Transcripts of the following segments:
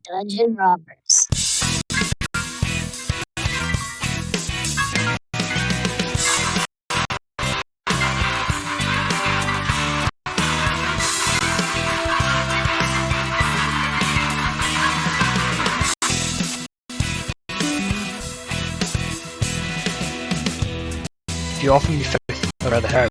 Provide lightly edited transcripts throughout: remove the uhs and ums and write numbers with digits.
Dungeon Rompers. If you offer me faith, I'd rather have.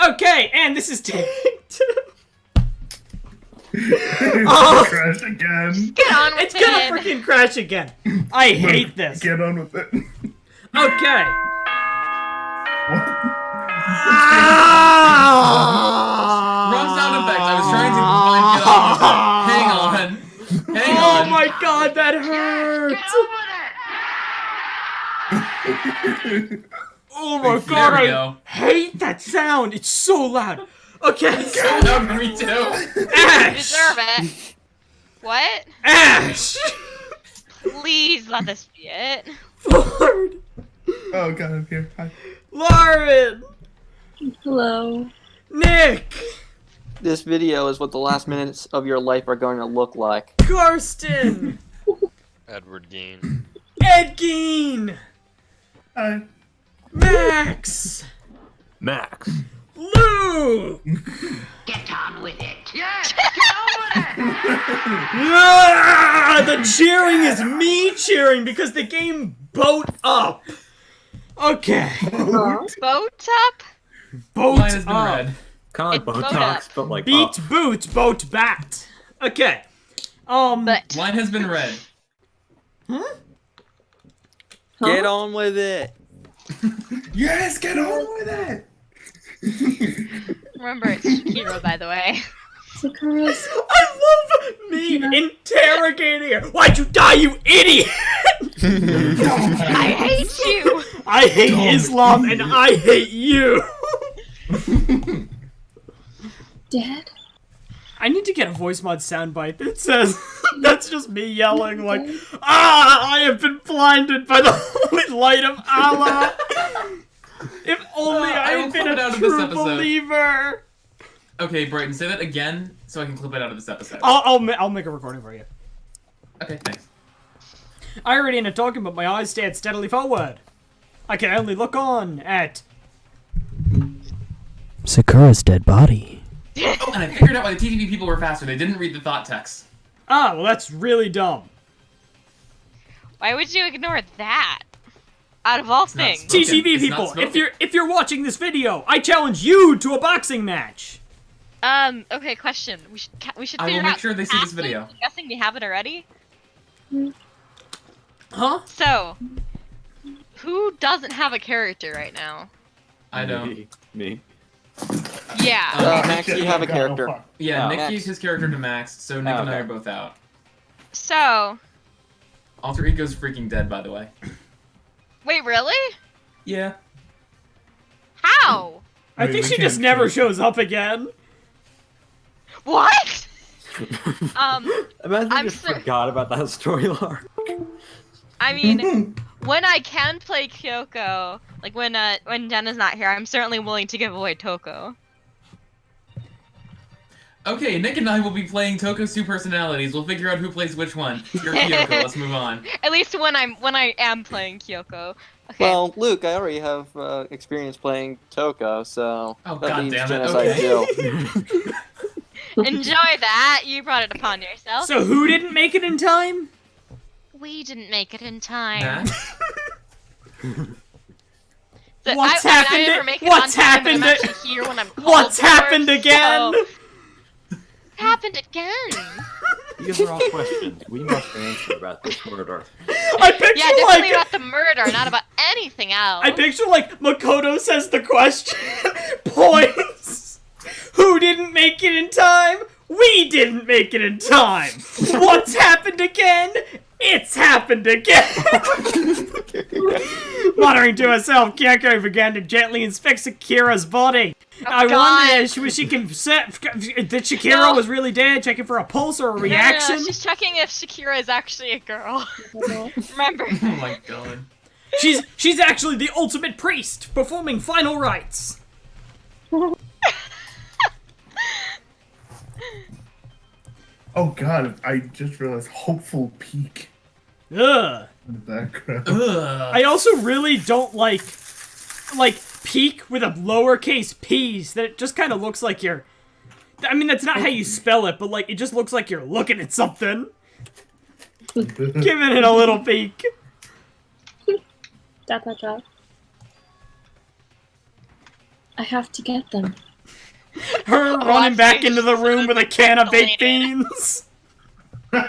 Okay, and this is take two. Crash again. Get on with It's gonna it. freaking crash again. I hate this. Get on with it. Okay. Wrong sound effect. I was trying to find get on with it. Hang on. Oh my god, that hurt. Oh my god, There we I go. hate that sound. It's so loud. Okay. So loud for me too. You Ash. deserve it. What? Ash. Please let this be it. Ford. Oh god, I'm here. Hi. Lauren. Hello. Nick. This video is what the last minutes of your life are going to look like. Karsten. Edward Gein. Ed Gein. Hi. Max. Max. Luke. Get on with it. Yes, get on with it. Ah, the cheering is me cheering because the game boat up. Okay. Boat up? Boat Mine has been up. red. Kind It of like boat Botox, up. but like Beat up. boot, boat bat. Okay. But Mine has been red. Get on with it. Yes, get on with it. remember, it's Shakira, by the way. Sakura's. I love me interrogating her. Why'd you die, you idiot? I hate you. I hate Islam and I hate you. Dad? I need to get a voice mod soundbite that says that's just me yelling like, I have been blinded by the holy light of Allah. If only I I will had been clip it a out of this true episode. believer. Okay, Brighton, say that again so I can clip it out of this episode. I'll make a recording for you. Okay, thanks. I already end up talking, but my eyes stand steadily forward. I can only look on at Sakura's dead body. Oh, and I figured out why the TTV people were faster. They didn't read the thought text. Ah, well that's really dumb. Why would you ignore that? Out of all not things. spoken. TTV It's not people, spoken. if you're watching this video, I challenge you to a boxing match. Okay, question. We should I will figure make out sure they see this casting. video. I'm guessing we have it already. Huh? So, who doesn't have a character right now? I don't. Me. Yeah. Max, you have a character. Yeah, Oh. Nick Max. gave his character to Max, so Nick Oh, and I okay. are both out. So, Alter Ego's freaking dead, by the way. wait, really? Yeah. How? I think she just never shows up again. What? Imagine I'm you just sur- forgot about that storyline. I mean, when I can play Kyoko, like when Jenna's not here, I'm certainly willing to give away Toko. Okay, Nick and I will be playing Toko's two personalities. We'll figure out who plays which one. You're Kyoko. Let's move on. At least when I am playing Kyoko. Okay. Well, Luke, I already have experience playing Toko, so Oh, that God leaves damn it, Genocide okay. Jill. Enjoy that. You brought it upon yourself. So who didn't make it in time? We didn't make it in time. Max? So What's I happened? never make it What's on time, happened? But I'm actually here when I'm called What's for, happened again? so- Happened again. These are all questions we must answer about this murder. I picture Yeah, definitely like about the murder, not about anything else. I picture like Makoto says the question, points. Who didn't make it in time? We didn't make it in time. What's happened again? It's happened again! Muttering to herself, Kyoko began to gently inspect Shakira's body. I wonder if she can that Shakira was really dead, checking for a pulse or a reaction. No, she's checking if Shakira is actually a girl. Remember. Oh my god. She's actually the ultimate priest, performing final rites. Oh god, I just realized hopeful peak Ugh. in the background. Ugh. I also really don't like peak with a lowercase p's. That it just kind of looks like you're. I mean, that's not how you spell it, but like it just looks like you're looking at something. Giving it a little peek. Dot, dot, dot. I have to get them. Her running back into the room with a can of baked beans. Me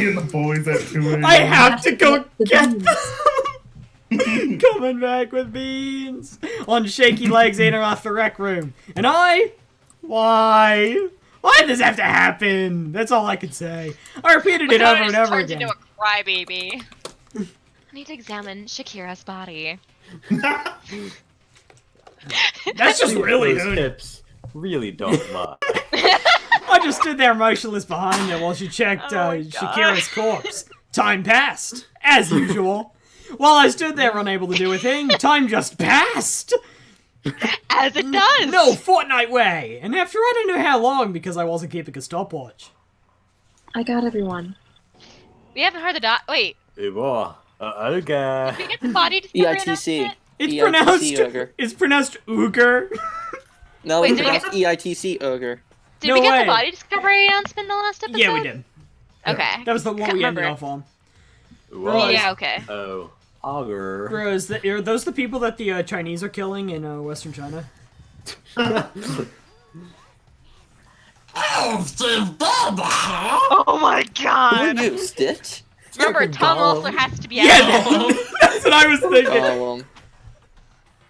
and the boys at 2 a.m. I have to go the get beans. them. Coming back with beans. On shaky legs, ate her off the rec room. And I? Why? Why did this have to happen? That's all I could say. I repeated it over and over Turned again. into a crybaby. I need to examine Shakira's body. That's just really Those good. hips really don't lie. I just stood there motionless behind her while she checked Oh my God. Shakira's corpse. Time passed, as usual. While I stood there unable to do a thing, time just passed. As it does! No fortnight way. And after I don't know how long because I wasn't keeping a stopwatch. I got everyone. We haven't heard the dot. Wait. Okay. Did we get the body discovery EITC. announcement? It's EITC pronounced. ogre. It's pronounced Uger. No, Wait, it's did we pronounced EITC ogre. Did No we get way. the body discovery announcement in the last episode? Yeah, we did. Okay. That was the one Can't we ended remember. off on. Was. Yeah, okay. Oh, auger. Bro, are those the people that the Chinese are killing in Western China? Oh my Who god! are you, Stitch? Remember, Tom also has to be out. Yeah, that's what I was thinking. Gollum.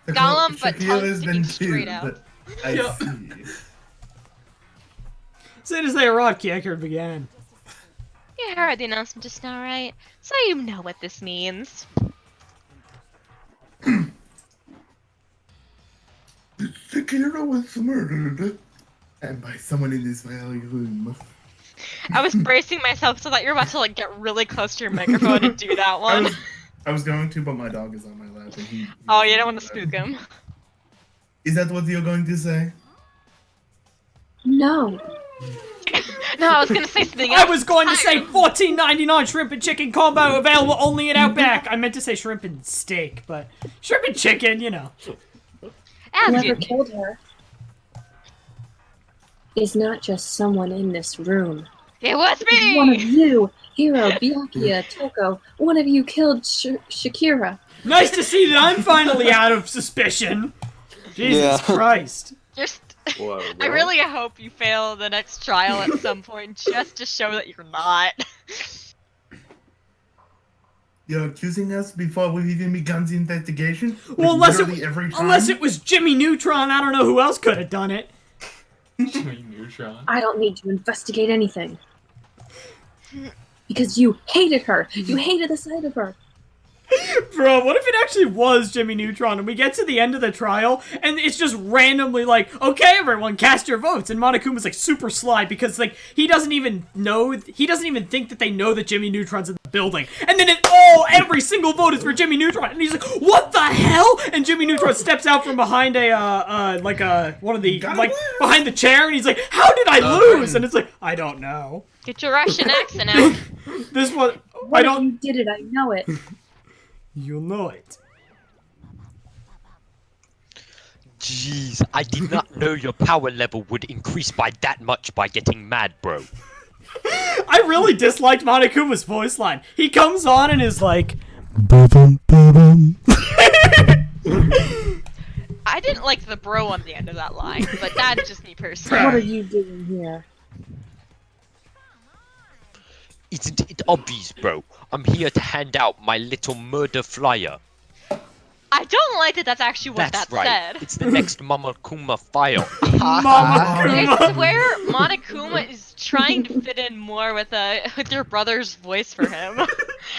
Gollum, but Shakira's tongue been sticking straight too, out. but I Yeah. see. As soon as they arrived, Kicker began. You heard the announcement just now, right? So you know what this means. Shakira was murdered. And by someone in this valley room. I was bracing myself so that you're about to like get really close to your microphone and do that one. I was going to, but my dog is on my lap and he Oh, you don't want to spook him. Is that what you're going to say? No. No, I was gonna say something I else. was going to say $14.99 shrimp and chicken combo available only at Outback. I meant to say shrimp and steak, but shrimp and chicken, you know. As Whoever you- killed her is not just someone in this room. It was One of me! you, Hiro, Byakuya, Toko, one of you killed Shakira. Nice to see that I'm finally out of suspicion. Jesus Yeah. Christ. Just, Whoa, I really hope you fail the next trial at some point just to show that you're not. You're accusing us before we've even begun the investigation? Well, Like, unless literally every time? unless it was Jimmy Neutron, I don't know who else could have done it. Neutron. I don't need to investigate anything. Because you hated her. You hated the sight of her. Bro, what if it actually was Jimmy Neutron and we get to the end of the trial and it's just randomly like, okay, everyone, cast your votes. And Monokuma's like super sly because like he doesn't even think that they know that Jimmy Neutron's in the building. And then every single vote is for Jimmy Neutron. And he's like, what the hell? And Jimmy Neutron steps out from behind behind the chair and he's like, how did I lose? And it's like, I don't know. Get your Russian accent out. This was, What if you did it? I know it. You'll know it. Jeez, I did not know your power level would increase by that much by getting mad, bro. I really disliked Monokuma's voice line. He comes on and is like, I didn't like the bro on the end of that line, but that's just me personally. What are you doing here? Isn't it obvious, bro? I'm here to hand out my little murder flyer. I don't like that that's actually what That's that right. said. It's the next Mama Kuma file. Mama I Kuma. swear Monokuma is trying to fit in more with your brother's voice for him.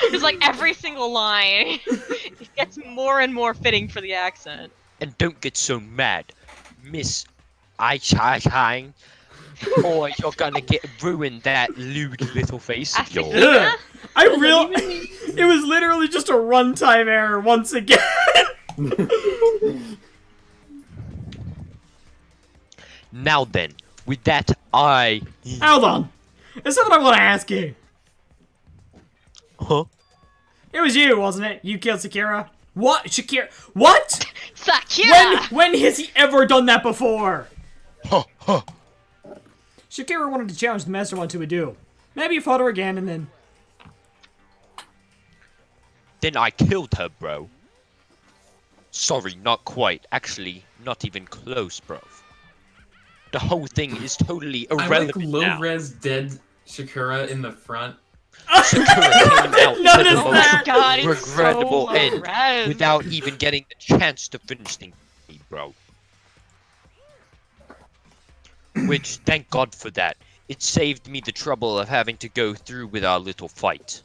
It's like every single line it gets more and more fitting for the accent. And don't get so mad, Miss I-Chai-Chai, or you're gonna get ruined that lewd little face of yours. Ugh. It was literally just a runtime error once again. Now then, with that, Hold on. There's something I want to ask you. Huh? It was you, wasn't it? You killed Shakira? What? Shakira? What? Shakira! When has he ever done that before? Huh, huh. Shakira wanted to challenge the Master One to a duel. Maybe you fought her again and then... Then I killed her, bro. Sorry, not quite. Actually, not even close, bro. The whole thing is totally irrelevant I like low-res dead Shakira in the front. Shakira came out to Notice the that! God, most it's regrettable so end low-res. without even getting the chance to finish things, bro. Which, thank God for that. It saved me the trouble of having to go through with our little fight.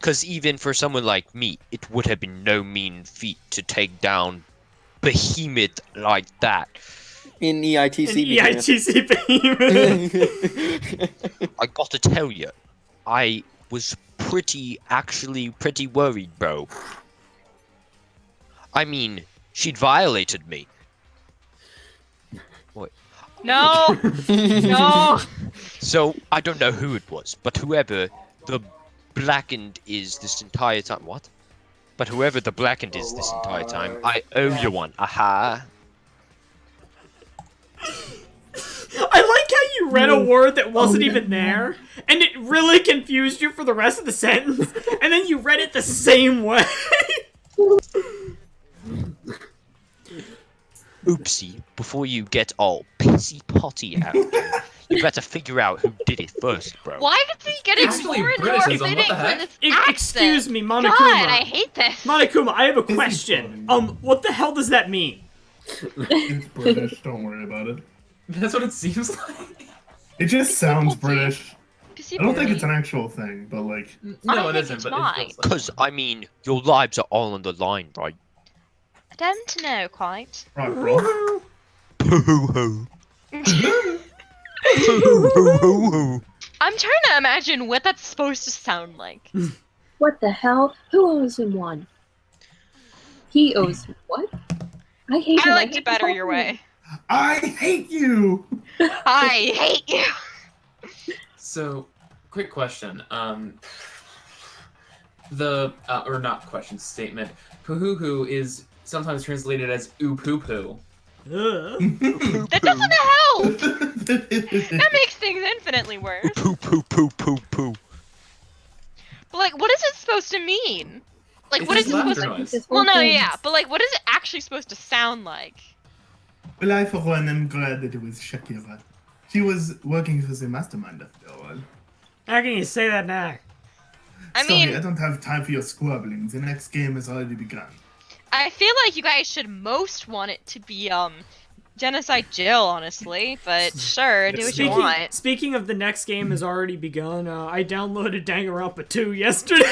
Cause even for someone like me, it would have been no mean feat to take down behemoth like that. In EITC. EITC I gotta tell you, I was actually pretty worried, bro. I mean, she'd violated me. What? No! No! So, I don't know who it was, but whoever the blackened is this entire time. What? But whoever the blackened is this entire time, I owe you one. Aha. I like how you read a word that wasn't even there, and it really confused you for the rest of the sentence, and then you read it the same way. Oopsie, before you get all pissy-potty out there, you better figure out who did it first, bro. Why is he getting Actually, more and more Britishism, what fitting the for heck? this accent? Excuse me, Monokuma. God, I hate this. Monokuma, I have a question. What the hell does that mean? It's British, don't worry about it. That's what it seems like. It just sounds British. Pissy I don't think boy. it's an actual thing, but like... No, it think isn't, it's but not. it feels like Because, I mean, your lives are all on the line, right? I don't know quite. Right, bro. Hoo-hoo-hoo. Hoo-hoo-hoo-hoo. I'm trying to imagine what that's supposed to sound like. What the hell? Who owes him one? He owes him what? I hate him. I like to hate better him. your way. I hate you! I hate you. So, quick question. Or not question, statement. Poo-hoo-hoo is sometimes translated as oo-poo-poo. That doesn't help. That makes things infinitely worse. Poo poo poo poo poo. But like, what is it supposed to mean? Like, It's what is just it supposed laughter to? noise. This Well, whole no, thing yeah, is- but like, what is it actually supposed to sound like? Well, I for one am glad that it was Shakira. She was working for the mastermind after all. How can you say that now? I Sorry, mean, I don't have time for your squabbling. The next game has already begun. I feel like you guys should most want it to be Genocide Jill, honestly. But sure, do what you want. Speaking of the next game has already begun, I downloaded Danganronpa 2 yesterday.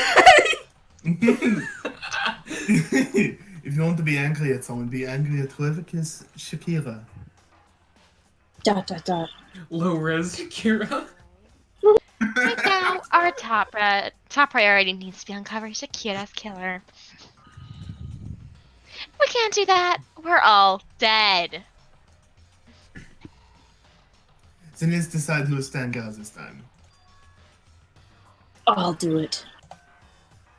If you want to be angry at someone, be angry at whoever kills Shakira. ... Low-res Shakira. Right now, our top priority needs to be uncover Shakira's killer. We can't do that. We're all dead. Then let's decide who will stand guard this time. I'll do it.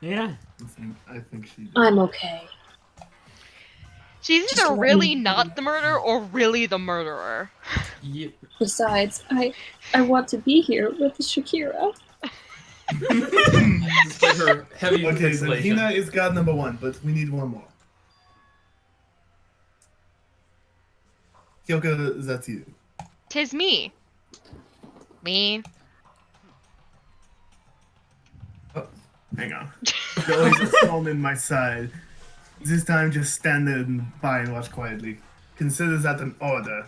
Yeah. I think she did. I'm okay. She's Just either let really me- not the murderer or really the murderer. Yep. Besides, I want to be here with Shakira. Despite her heavy Okay, then pixelation. Hina is guard number one, but we need one more. Kyoko, that's you. 'Tis me. Me. Oh, hang on. There's always a storm in my side. This time, just stand there and by and watch quietly. Consider that an order.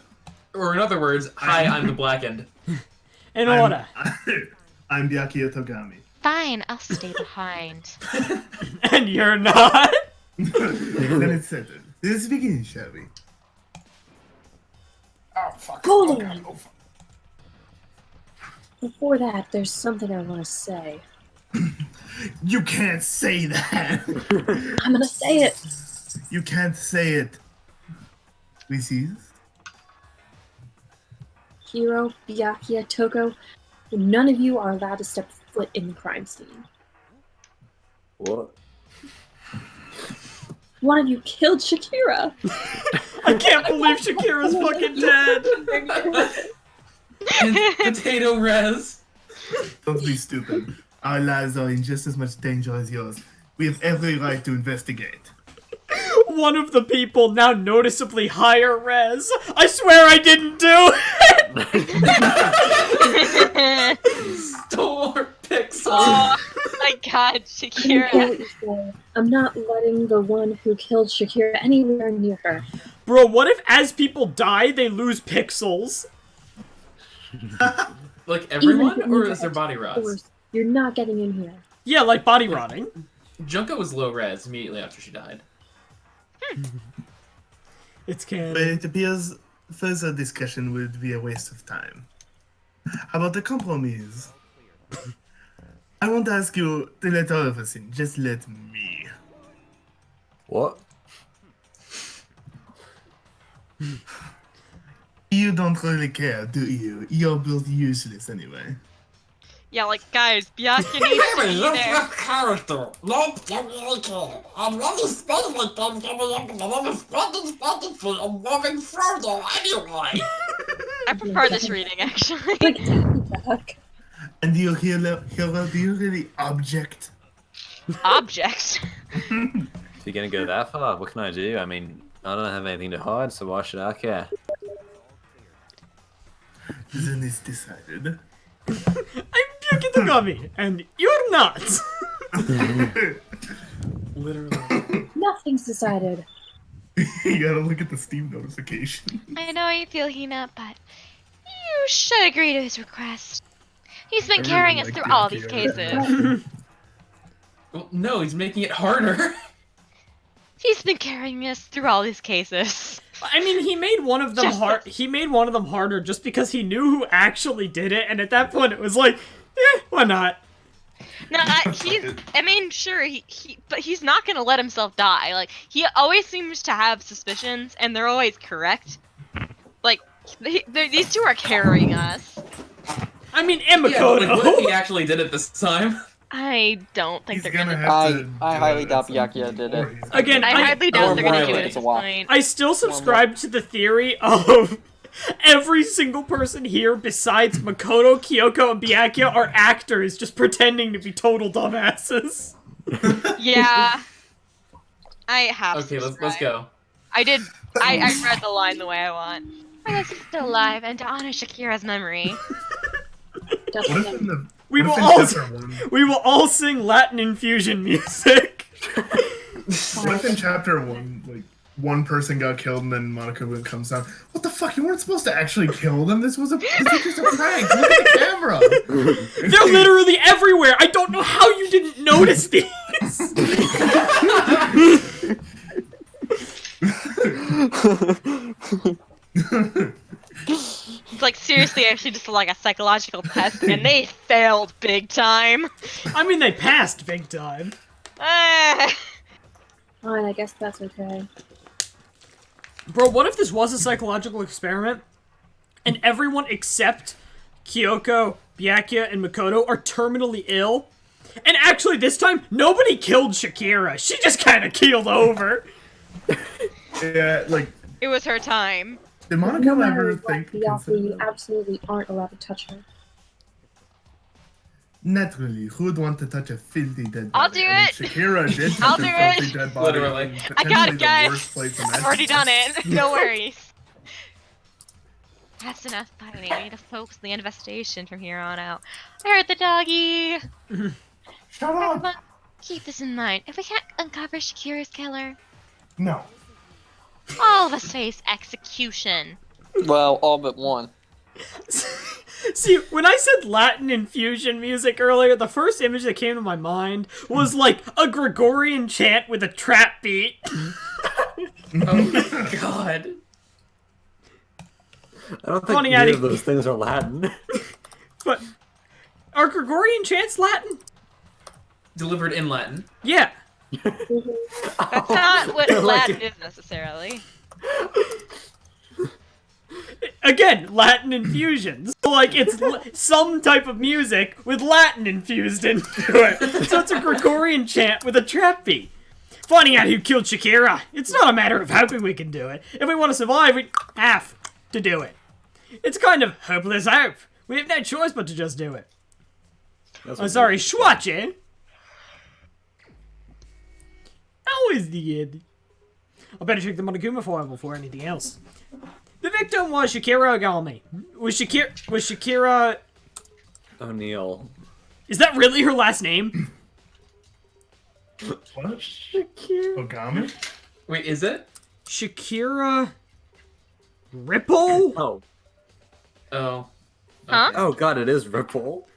Or in other words, hi, I'm the blackened. In order. I'm Byakuya Togami. Fine, I'll stay behind. And you're not? Then it's settled. Let's begin, shall we? Oh, fuck. Hold Oh, on. God. Oh, fuck. Before that, there's something I want to say. You can't say that. I'm gonna say it. You can't say it. Please. Hiro, Byakuya, Toko, none of you are allowed to step foot in the crime scene. What? One of you killed Shakira. I can't believe Shakira's fucking dead. And potato res. Don't be stupid. Our lives are in just as much danger as yours. We have every right to investigate. One of the people now noticeably higher res. I swear I didn't do it. Stole our pixels. Oh my god, I don't care Shakira. what you say. I'm not letting the one who killed Shakira anywhere near her. Bro, what if as people die, they lose pixels? Like Even everyone, if or you is there get body to rots? force, you're not getting in here. Yeah, like body rotting. Junko was low res immediately after she died. It's But canon. it appears further discussion would be a waste of time. How about the compromise? I won't ask you to let all of us in, just let me. What? You don't really care, do you? You're both useless anyway. Yeah, like, guys, Byakuya needs to be there. character. Let's communicate. And when you speak like them coming up in the expectancy and moving further anyway. I prefer this reading, actually. Like, TikTok. And do you hero, do you really object? Object. If you're gonna go that far, what can I do? I mean, I don't have anything to hide, so why should I care? Then it's decided. I'm Byakuya Togami, and you're not. Literally. Nothing's decided. You gotta look at the Steam notification. I know how you feel, Hina, but you should agree to his request. He's been I carrying really us like through all these Byakuya. cases. Well, no, he's making it harder. He's been carrying us through all these cases. I mean, he made one of them Just- hard. He made one of them harder just because he knew who actually did it, and at that point, it was like, why not? No, I mean, sure, but he's not gonna let himself die. Like, he always seems to have suspicions, and they're always correct. Like, these two are carrying us. I mean, and Yeah, but, like, what if Makoto. he actually did it this time? I don't think He's they're gonna gonna. have to. I do highly it doubt at some Byakuya point, did or it. he's Again, I highly doubt they're gonna do More it at this likely. point. I still subscribe to the theory of every single person here besides Makoto, Kyoko, and Byakuya are actors just pretending to be total dumbasses. Yeah. I have. Okay, let's subscribed. go. I did. I read the line the way I want. My guess is still alive, and to honor Shakira's memory. What if in the We will what if in all chapter one? we will all sing Latin infusion music. What if in chapter one, like one person got killed and then Monica comes down? What the fuck? You weren't supposed to actually kill them. This was just a prank. Look at the camera. They're literally everywhere. I don't know how you didn't notice these. It's like seriously, actually, just like a psychological test, and they failed big time. I mean, they passed big time. Ah. Fine, I guess that's okay. Bro, what if this was a psychological experiment, and everyone except Kyoko, Byakuya, and Makoto are terminally ill? And actually, this time, nobody killed Shakira. She just kind of keeled over. Yeah, like It was her time. did Monica No matter ever what, think? Byakuya, consider you that? absolutely aren't allowed to touch her. Naturally, who would want to touch a filthy dead body? I'll do I mean, it. Shakira did touch I'll a do filthy it. dead body. Literally. in I got it, potentially the guys. worst place I've already done it. imaginable. No worries. That's enough fighting. We need to focus on the investigation from here on out. I heard the doggy. Shut up! Everyone, keep this in mind. If we can't uncover Shakira's killer, No. all of us face execution. Well, all but one. See, when I said Latin infusion music earlier, the first image that came to my mind was like a Gregorian chant with a trap beat. Oh God. I don't think Funny either how of those things are Latin. But are Gregorian chants Latin? Delivered in Latin. Yeah. That's not what Latin is necessarily. Again, Latin infusions. So, like, it's some type of music with Latin infused into it. So it's a Gregorian chant with a trap beat. Finding out who killed Shakira. It's not a matter of hoping we can do it. If we want to survive, we have to do it. It's kind of hopeless hope. We have no choice but to just do it. I'm sorry, Schwatche. How is the end? I better check the Monokuma file before anything else. The victim was Shakira Agami. Was Shakira... O'Neal. Is that really her last name? What? Ogami? Wait, is it? Shakira... Ripple? Oh. Oh. Huh? Oh god, it is Ripple.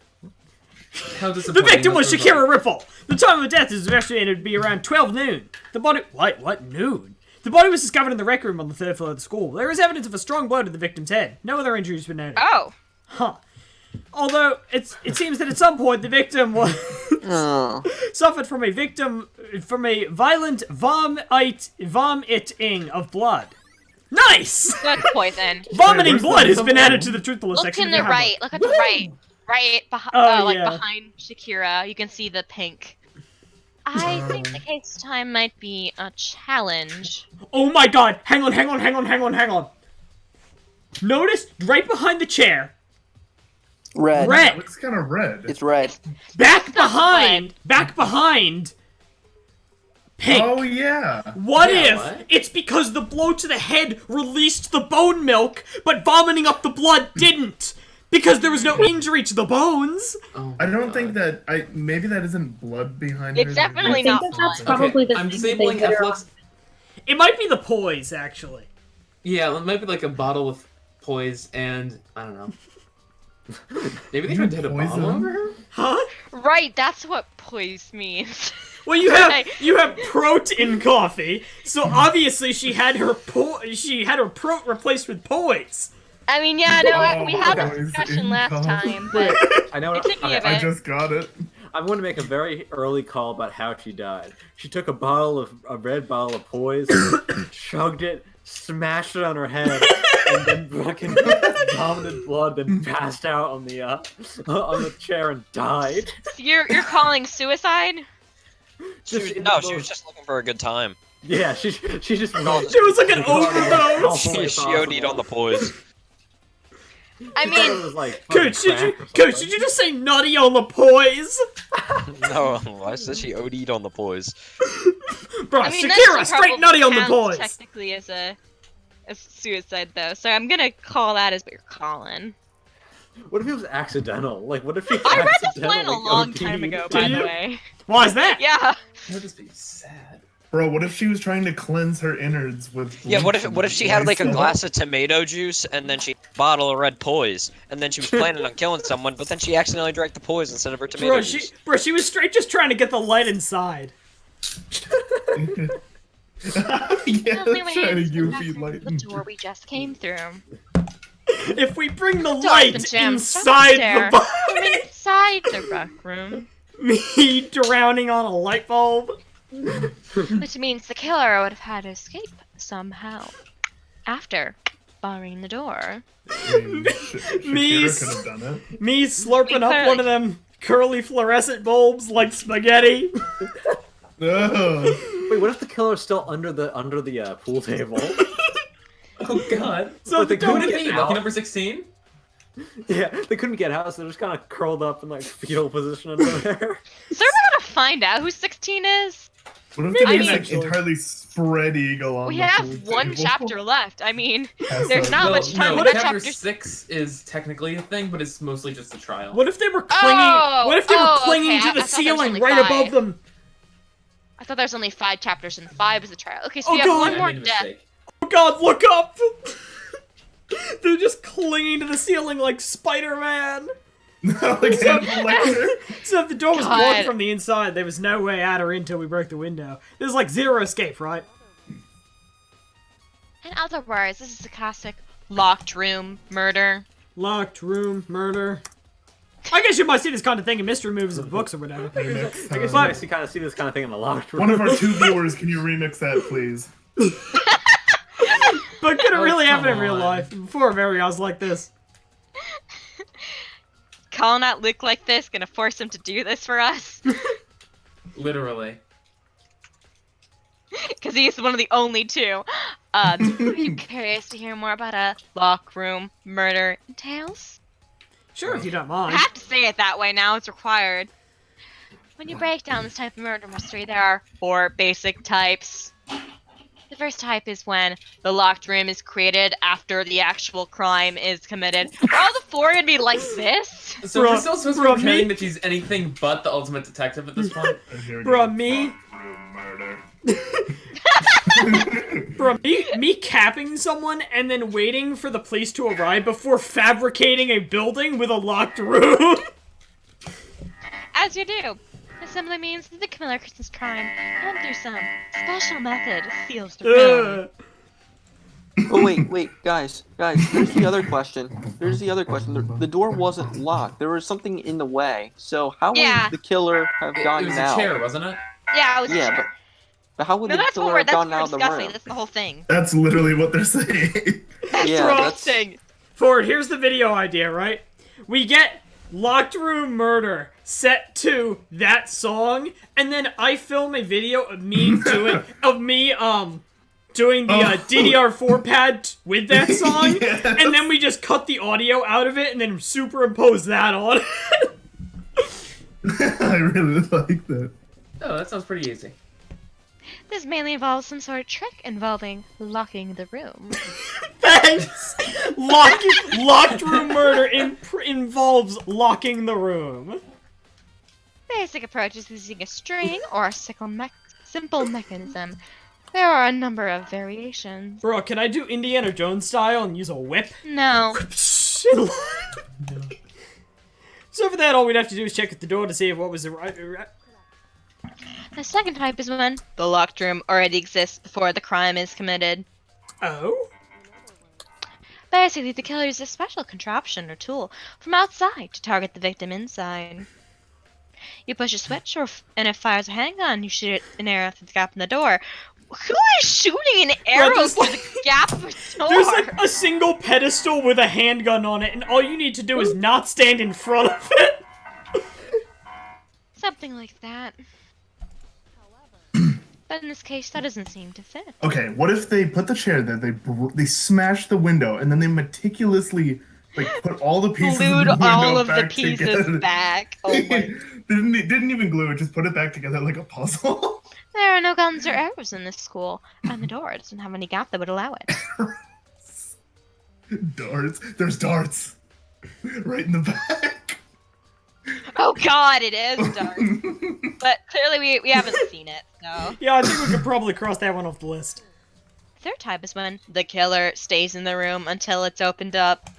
How The disappointing. victim was That's Shakira Ripple. The time of death is estimated to be around 12 noon. The body... What noon? The body was discovered in the rec room on the 3rd floor of the school. There is evidence of a strong blow to the victim's head. No other injuries were noted. Oh. Huh. Although, it seems that at some point the victim was... suffered from a violent vomiting of blood. Nice! That's poison. Vomiting blood has been added to the truthful Look section in of the right. Look at the right. Right behind Shakira. You can see the pink. I think the case time might be a challenge. Oh my god! Hang on. Notice right behind the chair. Red. Red. It looks kind of red. It's red. Back behind. Pink. Oh yeah. What Yeah, if what? it's because the blow to the head released the bone milk, but vomiting up the blood didn't? Because there was no injury to the bones. Oh, I don't God. think that maybe that isn't blood behind It's her. definitely I think not that's blood. probably the I'm thing disabling that they put her F-Lux. It might be the poise, actually. Yeah, it might be like a bottle with poise and I don't know. Maybe they tried to hit a Poison? bottle over her? Huh? Right, that's what poise means. Well, you have prote in coffee, so obviously she had her prote replaced with poise. I mean, yeah, no, we had Oh, this it's discussion in last coffee. time, but I know. continue Okay, I it. just got it. I'm going to make a very early call about how she died. She took a red bottle of poise, chugged it, smashed it on her head, and then fucking vomited blood, then passed out on the chair and died. You're calling suicide? She was just looking for a good time. Yeah, she just. It was like an overdose. She OD'd on the poise. I mean, was like Coach, did you just say nutty on the poise? No, I said she OD'd on the poise. Bro, I mean, Shakira, that straight nutty on the counts poise. technically as a suicide, though, so I'm gonna call that as what you're calling. What if it was accidental? Like, what if she? I read this accidentally plan a long OD'd? time ago, by the way. Why is that? Yeah. That would just be sad. Bro, what if she was trying to cleanse her innards with... Yeah, what if she had like a glass of tomato juice and then she had a bottle of red poise and then she was planning on killing someone, but then she accidentally drank the poise instead of her tomato juice. She was straight just trying to get the light inside. Yeah, Only way trying to is UV the light. door we just came through. If we bring the Don't light jam inside downstairs. the I'm body, inside the rec room, me drowning on a light bulb. which means the killer would have had to escape somehow after barring the door. Me Shakira could have done it. Me slurping up one of them curly fluorescent bulbs like spaghetti. Ugh. Wait, what if the killer's still under the pool table? Oh God. So What, the who would it don't be? get Lucky out. number 16? Yeah, they couldn't get out, so they're just kind of curled up in like fetal position under there. So we're gonna find out who 16 is. What if they Maybe just like actually. entirely spread eagle on We the have pool one table? chapter left. I mean, That's there's so- not Well, much time. no, What chapter chapter 6 is technically a thing, but it's mostly just a trial. What if they were clinging? What if they were clinging okay, to the I thought there was ceiling only right 5. above them? I thought there was only 5 chapters and 5 is the trial. Okay, so Oh, we have God. one I more made a death. mistake. Oh God, look up! They're just clinging to the ceiling like Spider-Man. Like Hannibal Lecter. So if the door was God. blocked from the inside, there was no way out or in until we broke the window. There's like zero escape, right? In other words, this is a classic locked room murder. Locked room, murder. I guess you might see this kind of thing in mystery movies and books or whatever. Remix I guess you time. actually kind of see this kind of thing in the locked room. One of our 2 viewers, can you remix that, please? But could it really happen in come real on. life? Before Varios like this. Calling out Luke like this, gonna force him to do this for us. Literally. Because he's one of the only two. Are you curious to hear more about a lock room murder tales? Sure, if you don't I mind. have to say it that way now, it's required. When you break down this type of murder mystery, there are 4 basic types. The first type is when the locked room is created after the actual crime is committed. Are all the 4 gonna be like this? So Bruh, we're still supposed to bruh, be pretending me- that she's anything but the ultimate detective at this point? Bruh, me, Murder. me capping someone and then waiting for the police to arrive before fabricating a building with a locked room. As you do. This simply means that the killer commits this crime and through some special method seals the room. Oh wait, guys, there's the other question. The door wasn't locked. There was something in the way. So how Yeah. would the killer have It gotten was out? a chair, wasn't it? Yeah, I was Yeah, sure. but how would No, the that's what killer we're, have that's what gotten we're out of the discussing. room? That's the whole thing. That's literally what they're saying. Yeah, that's Thing. Forward, here's the video idea, right? We get locked room murder set to that song, and then I film a video of me doing doing the DDR4 pad with that song, Yes. and then we just cut the audio out of it and then superimpose that on. I really like that. Oh, that sounds pretty easy. This mainly involves some sort of trick involving locking the room. Thanks. Locked room murder involves locking the room. Basic approach is using a string or a simple mechanism. There are a number of variations. Bro, can I do Indiana Jones style and use a whip? No. So for that, all we'd have to do is check at the door to see if what was the right. The second type is when the locked room already exists before the crime is committed. Oh? Basically, the killer uses a special contraption or tool from outside to target the victim inside. You push a switch, and it fires a handgun. You shoot an arrow through the gap in the door. Who is shooting an arrow there's through the gap of a door? There's like a single pedestal with a handgun on it, and all you need to do is not stand in front of it. Something like that. But in this case, that doesn't seem to fit. Okay, what if they put the chair there, they smash the window, and then they meticulously put all the pieces Glued of the window all of the back pieces together. back. Oh my. didn't even glue it, just put it back together like a puzzle. There are no guns or arrows in this school, and the door doesn't have any gap that would allow it. Darts. There's darts. Right in the back. Oh god, it is dark. But clearly we haven't seen it, so. Yeah, I think we could probably cross that one off the list. Third type is when the killer stays in the room until it's opened up.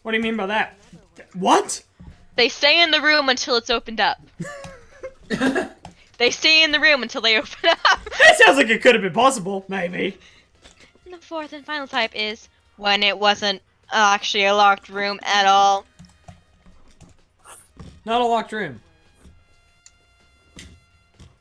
What do you mean by that? What? They stay in the room until it's opened up. They stay in the room until they open up. That sounds like it could have been possible, maybe. And the fourth and final type is when it wasn't actually a locked room at all. Not a locked room.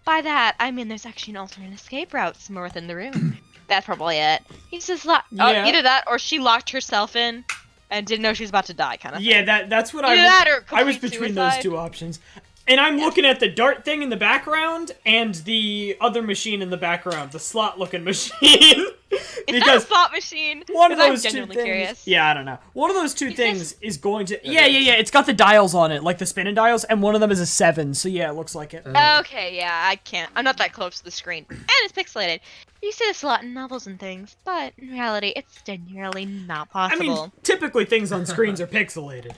By that, I mean there's actually an alternate escape route somewhere within the room. That's probably it. He just Yeah. either that or she locked herself in and didn't know she was about to die, kind of. Yeah, that's what Either that or I was complete between suicide. those two options. And I'm looking at the dart thing in the background and the other machine in the background, the slot-looking machine. Is that a slot machine? One of 'Cause those I'm two genuinely things. curious. Yeah, I don't know. One of those two things is going to. Yeah. It's got the dials on it, like the spinning dials, and one of them is a 7. So yeah, it looks like it. Okay, yeah, I can't. I'm not that close to the screen. And it's pixelated. You see this a lot in novels and things, but in reality, it's genuinely not I possible. mean, typically things on screens are pixelated.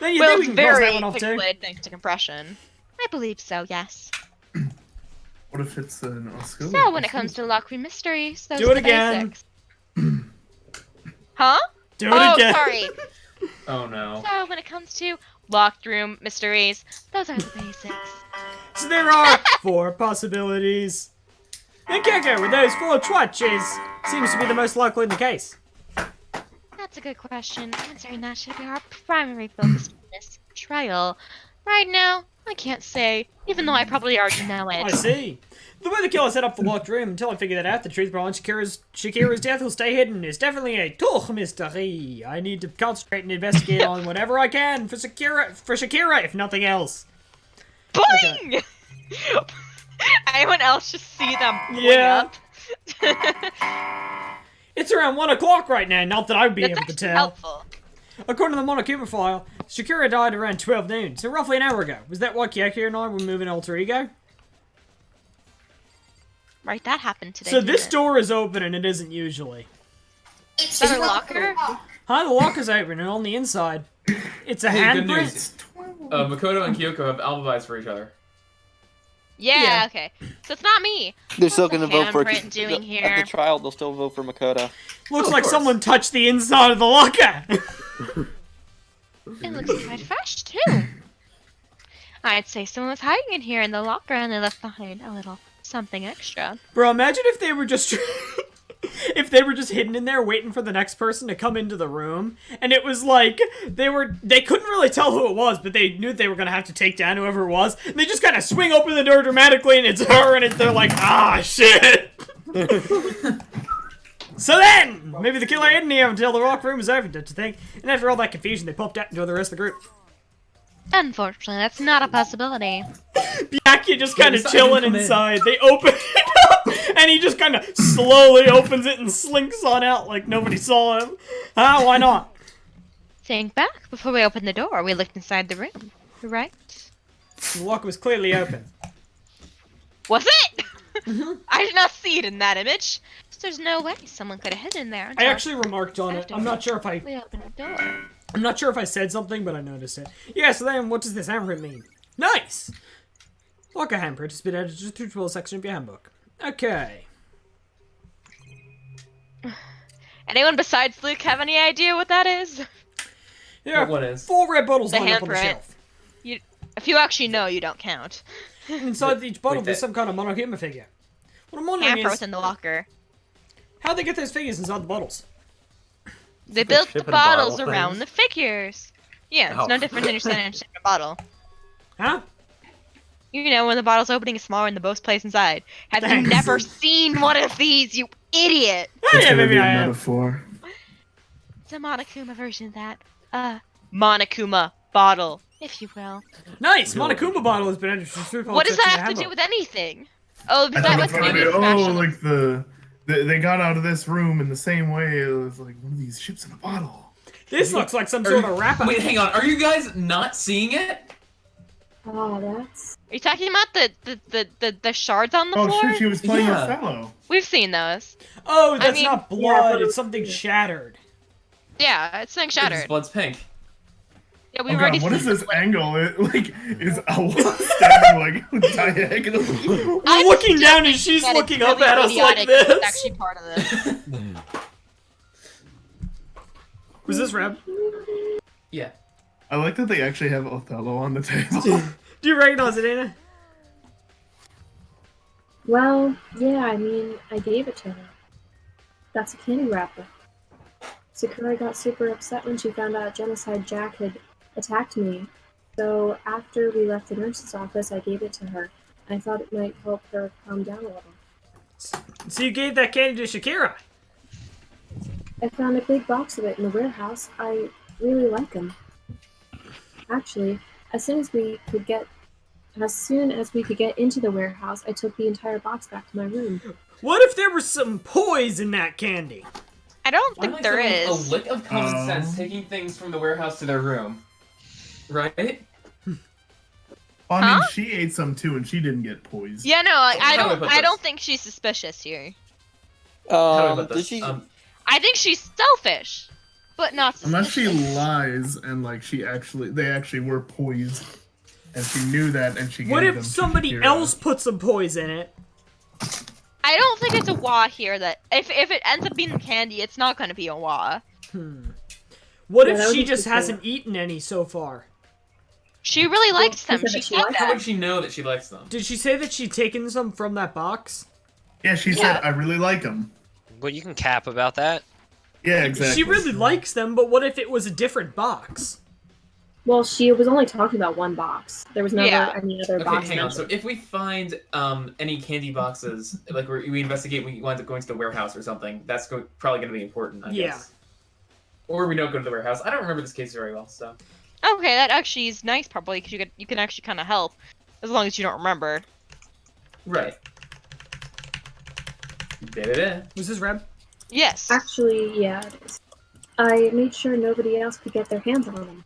Then you well, think we it's can cross very that one off too? pixelated thanks to compression. I believe so, yes. What if it's an Oscar? So when it comes to locked room mysteries, those Do are it the again. basics. Huh? Do it Oh, again. sorry. Oh no. So when it comes to locked room mysteries, those are the basics. So there are 4 possibilities. And Keko, with those 4 twatches, seems to be the most likely the case. That's a good question. Answering that should be our primary focus in this trial. Right now, I can't say, even though I probably already know it. I see. The way the killer set up the locked room, until I figure that out, the truth behind Shakira's death will stay hidden. It's definitely a tour mystery. I need to concentrate and investigate on whatever I can for Shakira, if nothing else. Boing! Anyone else just see them blowing Yeah. up? It's around 1 o'clock right now, not that I would be That's able to actually tell. helpful. According to the Monokuma file, Shakira died around 12 noon, so roughly an hour ago. Was that why Kyoko and I were moving alter ego? Right, that happened today. So didn't this it? door is open and it isn't usually. It's Is that a locker? Hi, the locker's open and on the inside, it's a Hey, good handprint. news. Makoto and Kyoko have alibis for each other. Yeah, Yeah. okay. So it's not me. They're still What's going to the vote for handprint doing at here? the trial. They'll still vote for Makoto. Looks Of like course. someone touched the inside of the locker. It looks quite fresh, too. I'd say someone was hiding in here in the locker and they left behind a little something extra. Bro, imagine if they were just if they were just hidden in there waiting for the next person to come into the room, and it was like they couldn't really tell who it was, but they knew they were gonna have to take down whoever it was, and they just kind of swing open the door dramatically, and it's her, and they're like, ah, shit. So then, maybe the killer hidden here until the rock room was open, don't you think? And after all that confusion, they popped out and joined the rest of the group. Unfortunately, that's not a possibility. Byakuya just kind of It's not chilling even come in. inside. They open it up, and he just kind of slowly opens it and slinks on out like nobody saw him. Why not? Think back before we opened the door. We looked inside the room, right? The locker was clearly open. Was it? I did not see it in that image. So there's no way someone could have hidden there. I until actually remarked on it. I'm not sure if we opened the door. I'm not sure if I said something, but I noticed it. Yeah, so then what does this handprint mean? Nice! Locker handprint has been added to the tutorial section of your handbook. Okay. Anyone besides Luke have any idea what that is? There are What is? 4 red bottles The lined up on the handprint. shelf. If you actually know, you don't count. Inside each bottle Wait, there's that- some kind of Monokuma figure. What I'm wondering Hamper is, within the locker. how'd they get those figures inside the bottles? They like built the shipping bottles bottle around things. the figures. Yeah, it's Oh. no different than you're standing in a bottle. Huh? You know, when the bottle's opening is smaller and the most place inside. Have you Thanks. never seen one of these, you idiot? Oh, It's yeah, gonna maybe be a I am. metaphor. It's a Monokuma version of that. Monokuma bottle, if you will. Nice! Monokuma bottle has been added to the tutorial What does that section of have the to do handbook. with anything? Oh, I that thought was it's gonna maybe be, a fashion. like they got out of this room in the same way as like one of these ships in a bottle. This looks like some sort of wrap-up. Wait, hang on. Are you guys not seeing it? Oh, that's... Are you talking about the shards on the Oh floor? shit, she was playing Yeah. Othello. We've seen those. Oh, that's mean- not Yeah, blood, but- it's something shattered. Yeah, it's something This shattered. blood's pink. Yeah, Oh we've already god, what is seen this the blade. angle? It like is Awa standing like diagonally. We're I'm looking still down and thinking she's that looking it's up really at us like idiotic. this. It's actually part of this. Was this Reb? Yeah. I like that they actually have Othello on the table. Do you recognize it, Anna? Well, yeah, I mean, I gave it to her. That's a candy wrapper. Sakura got super upset when she found out Genocide Jack had attacked me. So after we left the nurse's office, I gave it to her. I thought it might help her calm down a little. So you gave that candy to Shakira? I found a big box of it in the warehouse. I really like them. Actually, as soon as we could get into the warehouse, I took the entire box back to my room. What if there was some poise in that candy? I don't Why think am I there feeling is. a lick of common sense taking things from the warehouse to their room? Right? I mean, Huh? she ate some too, and she didn't get poisoned. Yeah, no, I How do I don't. put I this? don't think she's suspicious here. How do I put Did this? she? I think she's selfish, but not Unless she suspicious. lies and like they actually were poised, and she knew that, and she. What gave if them to somebody Shakira. else put some poise in it? I don't think it's a wah here. That if it ends up being candy, it's not gonna be a wah. What Yeah, if that would she be just too cool. hasn't eaten any so far? She really likes she them. said She that she said liked How that. would she know that she likes them? Did she say that she'd taken some from that box? Yeah, she said, I really like them. But you can cap about that. Yeah, exactly. She really likes them, but what if it was a different box? Well, she was only talking about one box. There was never Yeah. any other Okay, box hang on. So mentioned. if we find any candy boxes, like we investigate, we wind up going to the warehouse or something. That's probably going to be important, I guess. Or we don't go to the warehouse. I don't remember this case very well, so. Okay, that actually is nice, probably, because you can actually kind of help, as long as you don't remember. Right. Da-da-da. Was this Reb? Yes. Actually, yeah, it is. I made sure nobody else could get their hands on them.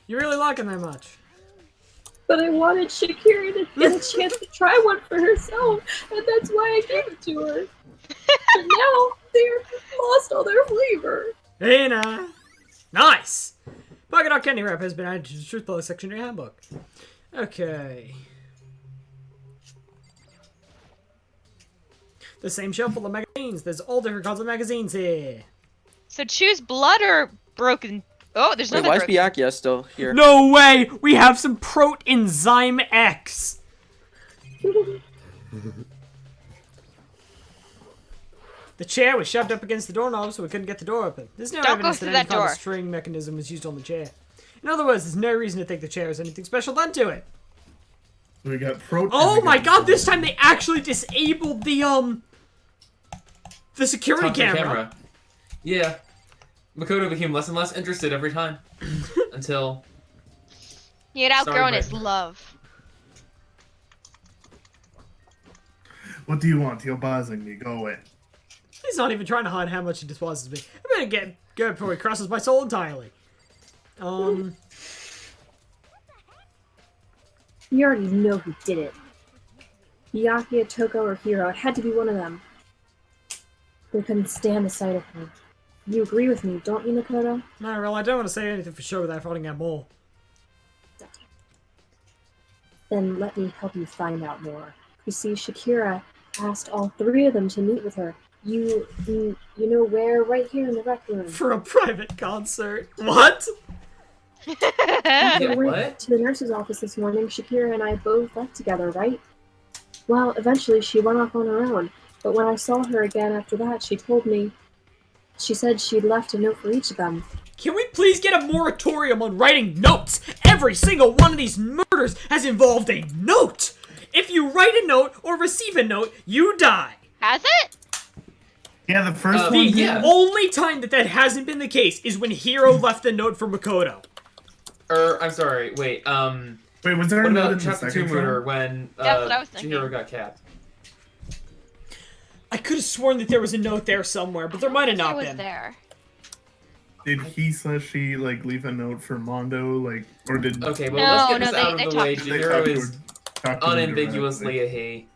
You really liking that much? But I wanted Shakira to get a chance to try one for herself, and that's why I gave it to her. But now, they're lost all their flavor. Hey, nah. Nice! Pocket Dot Candy Wrap has been added to the Truth Bullet section of your handbook. Okay. The same shelf full of magazines. There's all different kinds of magazines here. So choose blood or broken. Oh, there's Wait, another. why is broken. Byakuya still here? No way! We have some Proenzyme X! The chair was shoved up against the doorknob so we couldn't get the door open. There's no Don't go evidence that through any that kind of door. string mechanism was used on the chair. In other words, there's no reason to think the chair has anything special done to it. We got protein. Oh my god, this time they actually disabled the security Talk to the camera. Yeah. Makoto became less and less interested every time. Until... He had outgrown Sorry, his but- love. What do you want? You're bothering me. Go away. He's not even trying to hide how much he despises me. I better go before he crosses my soul entirely. You already know who did it. Byakuya, Toko, or Hiro. It had to be one of them. They couldn't stand the sight of her. You agree with me, don't you, Makoto? No, well, I don't want to say anything for sure without finding out more. Then let me help you find out more. You see, Shakira asked all three of them to meet with her. You know where? Right here in the rec room. For a private concert. What? After we what? went to the nurse's office this morning, Shakira and I both left together, right? Well, eventually she went off on her own, but when I saw her again after that, she said she'd left a note for each of them. Can we please get a moratorium on writing notes? Every single one of these murders has involved a note! If you write a note or receive a note, you die. Has it? Yeah, the first The one. yeah. only time that hasn't been the case is when Hiro left a note for Makoto. I'm sorry, wait, Wait, was there what a note about in the chapter 2 second murder one? when, That's what I was thinking. Chihiro got capped? I could have sworn that there was a note there somewhere, but there might have I not was been. there. Did he/she like leave a note for Mondo, like, or did? Okay, well, No, let's get no, this they- out they of the way. talked- They Chihiro is talked to him unambiguously a he.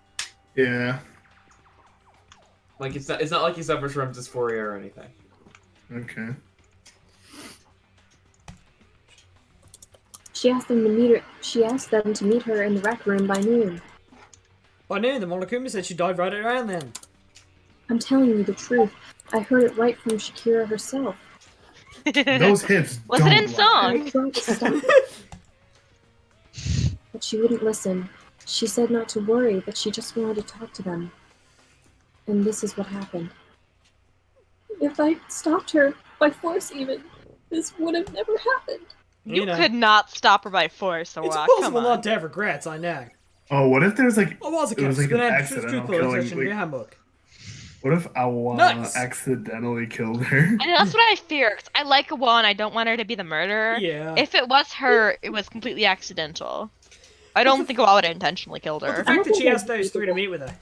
Yeah. Like, it's not like he suffers from dysphoria or anything. Okay. She asked them to meet her in the rec room by noon. By noon, the Monokuma said she died right around then. I'm telling you the truth. I heard it right from Shakira herself. Those hits. Was don't it in lie. song? I tried to stop her. But she wouldn't listen. She said not to worry, but she just wanted to talk to them. And this is what happened. If I stopped her, by force even, this would have never happened. You know, could not stop her by force, so it's come impossible on. not to have regrets, I know. Oh, what if there's like? I was a It was kid, like but an I accidental killing. section of your Like, handbook. what if Awa Nice. accidentally killed her? And that's what I fear, 'cause I like Awa and I don't want her to be the murderer. Yeah. If it was her, it was completely accidental. I don't think Awa would have intentionally killed But the her. fact that she asked those three to meet with her,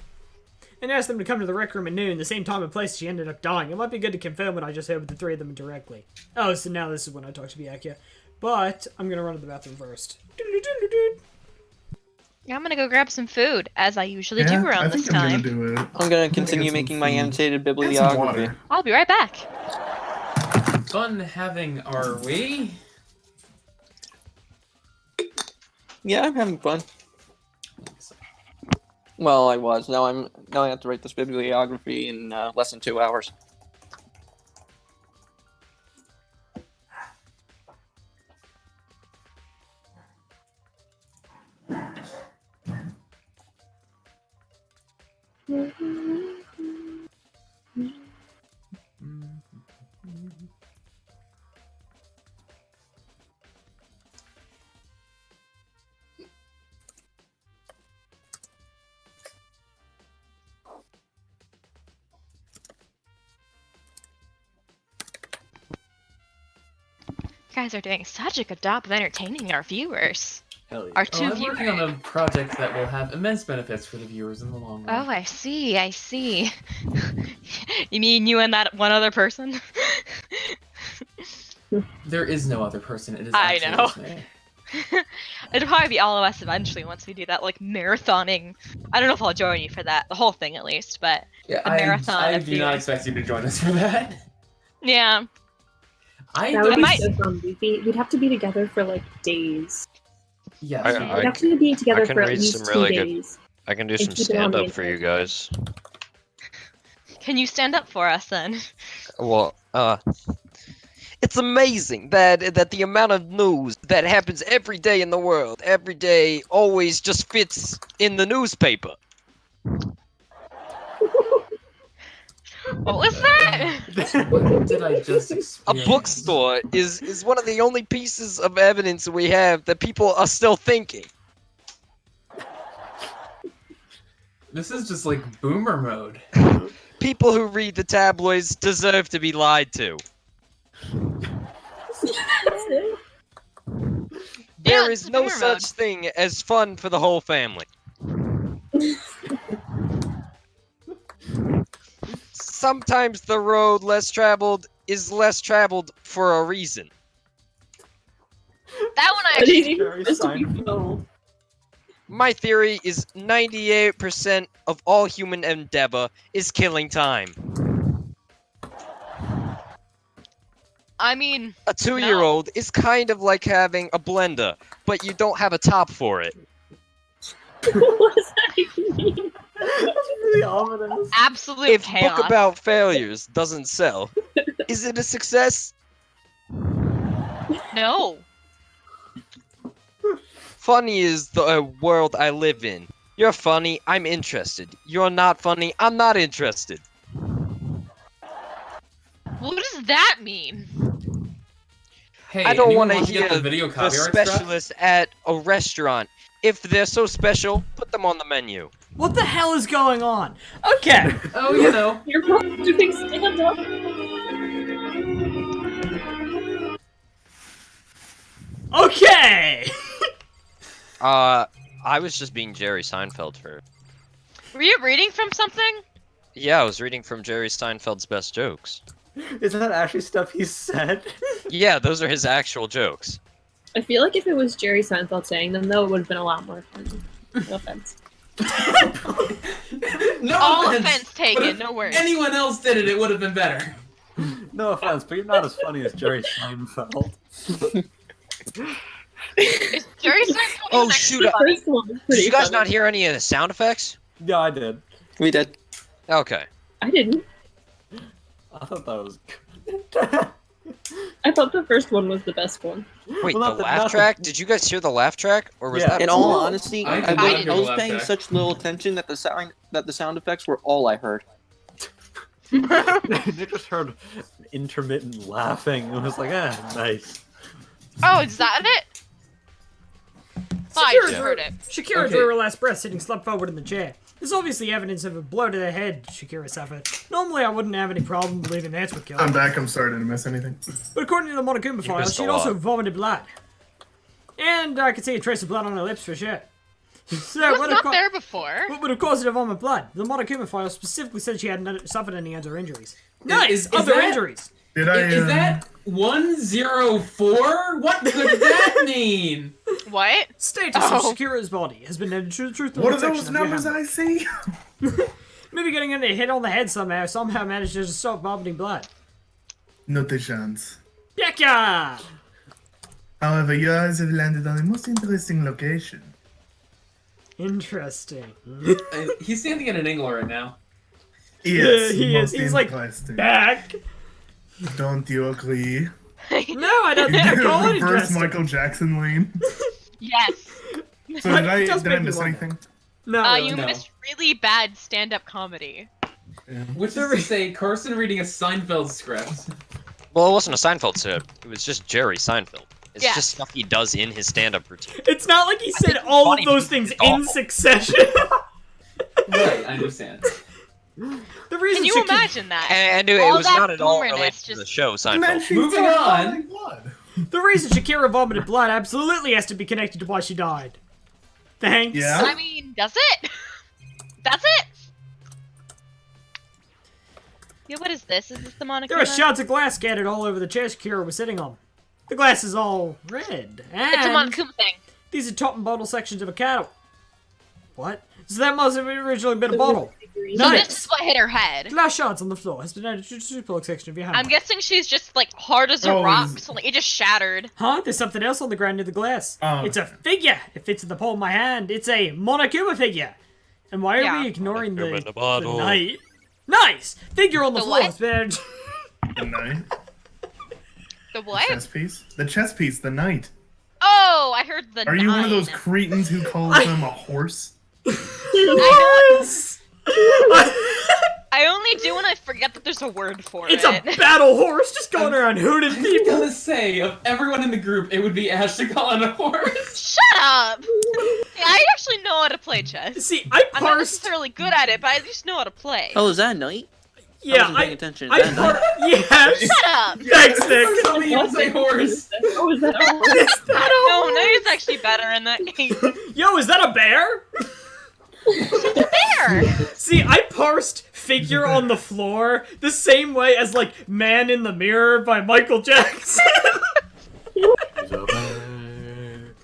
and asked them to come to the rec room at noon, the same time and place she ended up dying, it might be good to confirm what I just heard with the three of them directly. Oh, so now this is when I talk to Byakuya. But, I'm gonna run to the bathroom first. I'm gonna go grab some food, as I usually Yeah, do around I this think I'm time. gonna do it. I'm gonna get continue some making my food. annotated And some bibliography. water. I'll be right back. Fun having, are we? Yeah, I'm having fun. Well, I was. Now I have to write this bibliography in less than 2 hours. You guys are doing such a good job of entertaining our viewers. Hell yeah. Our Oh, two I'm working on viewers. a project that will have immense benefits for the viewers in the long run. Oh, I see. I see. You mean you and that one other person? There is no other person. It is I actually know. just me. It'll probably be all of us eventually once we do that like marathoning. I don't know if I'll join you for that, the whole thing at least, but Yeah, the marathon. I of do not viewing. expect you to join us for that. Yeah. I That would don't. be might- so fun. We'd have to be together for like days. Yes. We'd have to be together can for at read least some 2 really good- days. I can do And some keep it on the stand up for you entire guys. Can you stand up for us then? Well, it's amazing that the amount of news that happens every day in the world, every day, always just fits in the newspaper. What was that? What did I just A experience? bookstore is one of the only pieces of evidence we have that people are still thinking. This is just like boomer mode. People who read the tabloids deserve to be lied to. That's it. There it's is no boomer such mode. thing as fun for the whole family. Sometimes the road less traveled is less traveled for a reason. That one I But actually. it even Very supposed to be Seinfeld. filled. My theory is 98% of all human endeavor is killing time. I mean, A 2-year-old is kind of like having a blender, but you don't have a top for it. What does that even mean? That's really ominous. absolute If chaos. Book About Failures doesn't sell, is it a success? No. Funny is the world I live in. You're funny, I'm interested. You're not funny, I'm not interested. What does that mean? Hey, I don't anyone want to get hear the video the copyright struck? specialist at a restaurant. If they're so special, put them on the menu. What the hell is going on? Okay. Oh, you know. You're both doing stand up. Okay. I was just being Jerry Seinfeld for. Were you reading from something? Yeah, I was reading from Jerry Seinfeld's best jokes. Is that actually stuff he said? Yeah, those are his actual jokes. I feel like if it was Jerry Seinfeld saying them, though, it would have been a lot more fun. No offense. No All offense, offense but taken, if no worries. anyone else did it, it would have been better. No offense, but you're not as funny as Jerry Seinfeld. Is Jerry Seinfeld Oh, even shoot, actually funny? First one was Did pretty you guys funny. not hear any of the sound effects? Yeah, I did. We did. Okay. I didn't. I thought that was good. I thought the first one was the best one. Wait, Well, the not laugh the- track? Did you guys hear the laugh track? Or was Yeah. that In all honesty, I I, did not was, hear I the was laugh paying track. such little attention that the sound effects were all I heard. They just heard intermittent laughing. It was like, nice. Oh, is that it? Oh, I just heard it. Shakira Okay. drew her last breath sitting slumped forward in the chair. There's obviously evidence of a blow to the head Shakira suffered. Normally I wouldn't have any problem believing that's what killed I'm her. back. I'm sorry, did I miss anything? But according to the Monokuma file, missed a she'd also lot. vomited blood. And I could see a trace of blood on her lips for sure. So, I was what not there before. What would have caused her to vomit blood? The Monokuma file specifically said she hadn't suffered any other injuries. Nice! is Other that- injuries! Did I? Is that 104? What could that mean? What? Status Oh. of Shakira's body has been added to the truth. What are those numbers I see? Maybe getting a hit on the head somehow managed to stop vomiting blood. Not a chance. Yaka! However, you guys have landed on a most interesting location. Interesting. He's standing in an angle right now. Yes, Yeah, he is. most He's like interesting. back. Don't you agree? No, I don't think I call it Reverse interesting. Michael Jackson lane. Yes. So It did I does make me miss wonder. anything? No, You No. missed really bad stand-up comedy. Which is to say, Carson reading a Seinfeld script. Well, it wasn't a Seinfeld script. It was just Jerry Seinfeld. It's Yeah. just stuff he does in his stand-up routine. it's not like he said it's all of funny those because things it's in awful. succession. Right, I understand. The reason Can you Shakira- imagine that? And it All was that not at all boomerness related to just- the show And Seinfeld. then she Moving started on. vomiting blood. The reason Shakira vomited blood absolutely has to be connected to why she died. Thanks. Yeah? I mean, does it? That's it. Yeah, what is this? Is this the Monica? There are shards of glass scattered all over the chair Shakira was sitting on. The glass is all red, It's a and Monkuma thing. these are top and bottle sections of a cattle. What? So that must have originally been a bottle. So Nice. this is what hit her head. Glass shards on the floor has been added to the super section of your hand. I'm guessing she's just like hard as a Oh, rock, is- so like it just shattered. Huh? There's something else on the ground near the glass. Oh. It's a figure. It fits in the palm of my hand. It's a Monokuma figure. And why are Yeah. we ignoring Monokuma in the a bottle. night? Nice! Figure on the The floor. what? Has been added- The knight. The what? Chess piece. The chess piece. The knight. Oh, I heard the. Are you one of those 9. cretins who calls them a horse? Yes! I only do when I forget that there's a word for It's it. a battle horse just going around hooting I was people. gonna say, of everyone in the group, it would be Ash to call on a horse. Shut up! Yeah, I actually know how to play chess. See, I I'm not parsed. necessarily good at it, but I just know how to play. Oh, is that night? I Yeah, wasn't paying attention. I Is that night? yes. Shut up! Thanks, Nick. Tell me you say horse. Oh, is that a word? Is that a No, horse? Nate's actually better in that game. Yo, is that a bear? There! See, I parsed figure on the floor the same way as, like, Man in the Mirror by Michael Jackson.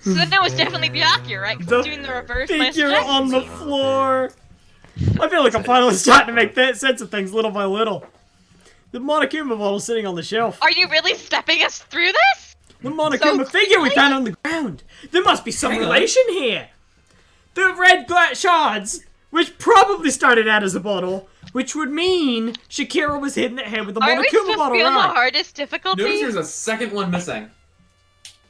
So that was definitely the accurate, right? 'Cause The I'm doing the reverse Michael Figure Jackson on the scene. floor. I feel like I'm finally starting to make that sense of things little by little. The Monokuma bottle's sitting on the shelf. Are you really stepping us through this? The Monokuma figure we found on the ground. There must be some Hang on. relation here. The red glass shards, which probably started out as a bottle, which would mean Shakira was hitting the head with the Are we Monokuma supposed to bottle, be on the right? hardest difficulty? Notice there's a second one missing.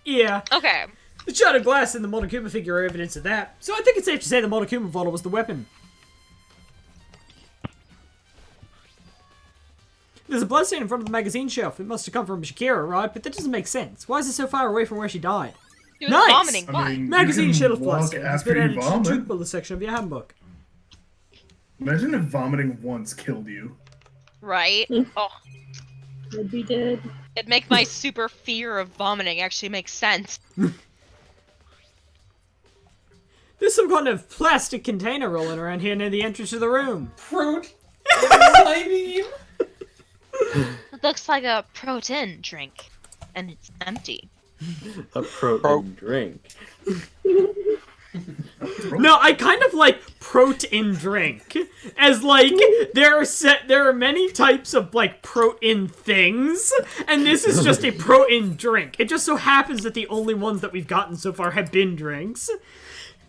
Yeah. Okay. The shard of glass and the Monokuma figure are evidence of that. So I think it's safe to say the Monokuma bottle was the weapon. There's a bloodstain in front of the magazine shelf. It must have come from Shakira, right? But that doesn't make sense. Why is it so far away from where she died? He was Nice! vomiting. I Why? mean, Magazine you shelf can walk bloodstain has after been you added to the vomit. truth bullet section of your handbook. Imagine if vomiting once killed you. Right? Oh, Would be dead. it'd make my super fear of vomiting actually make sense. There's some kind of plastic container rolling around here near the entrance to the room. Fruit. I mean. It looks like a protein drink, and it's empty. A protein drink. No, I kind of like protein drink, as like there are many types of like protein things, and this is just a protein drink. It just so happens that the only ones that we've gotten so far have been drinks.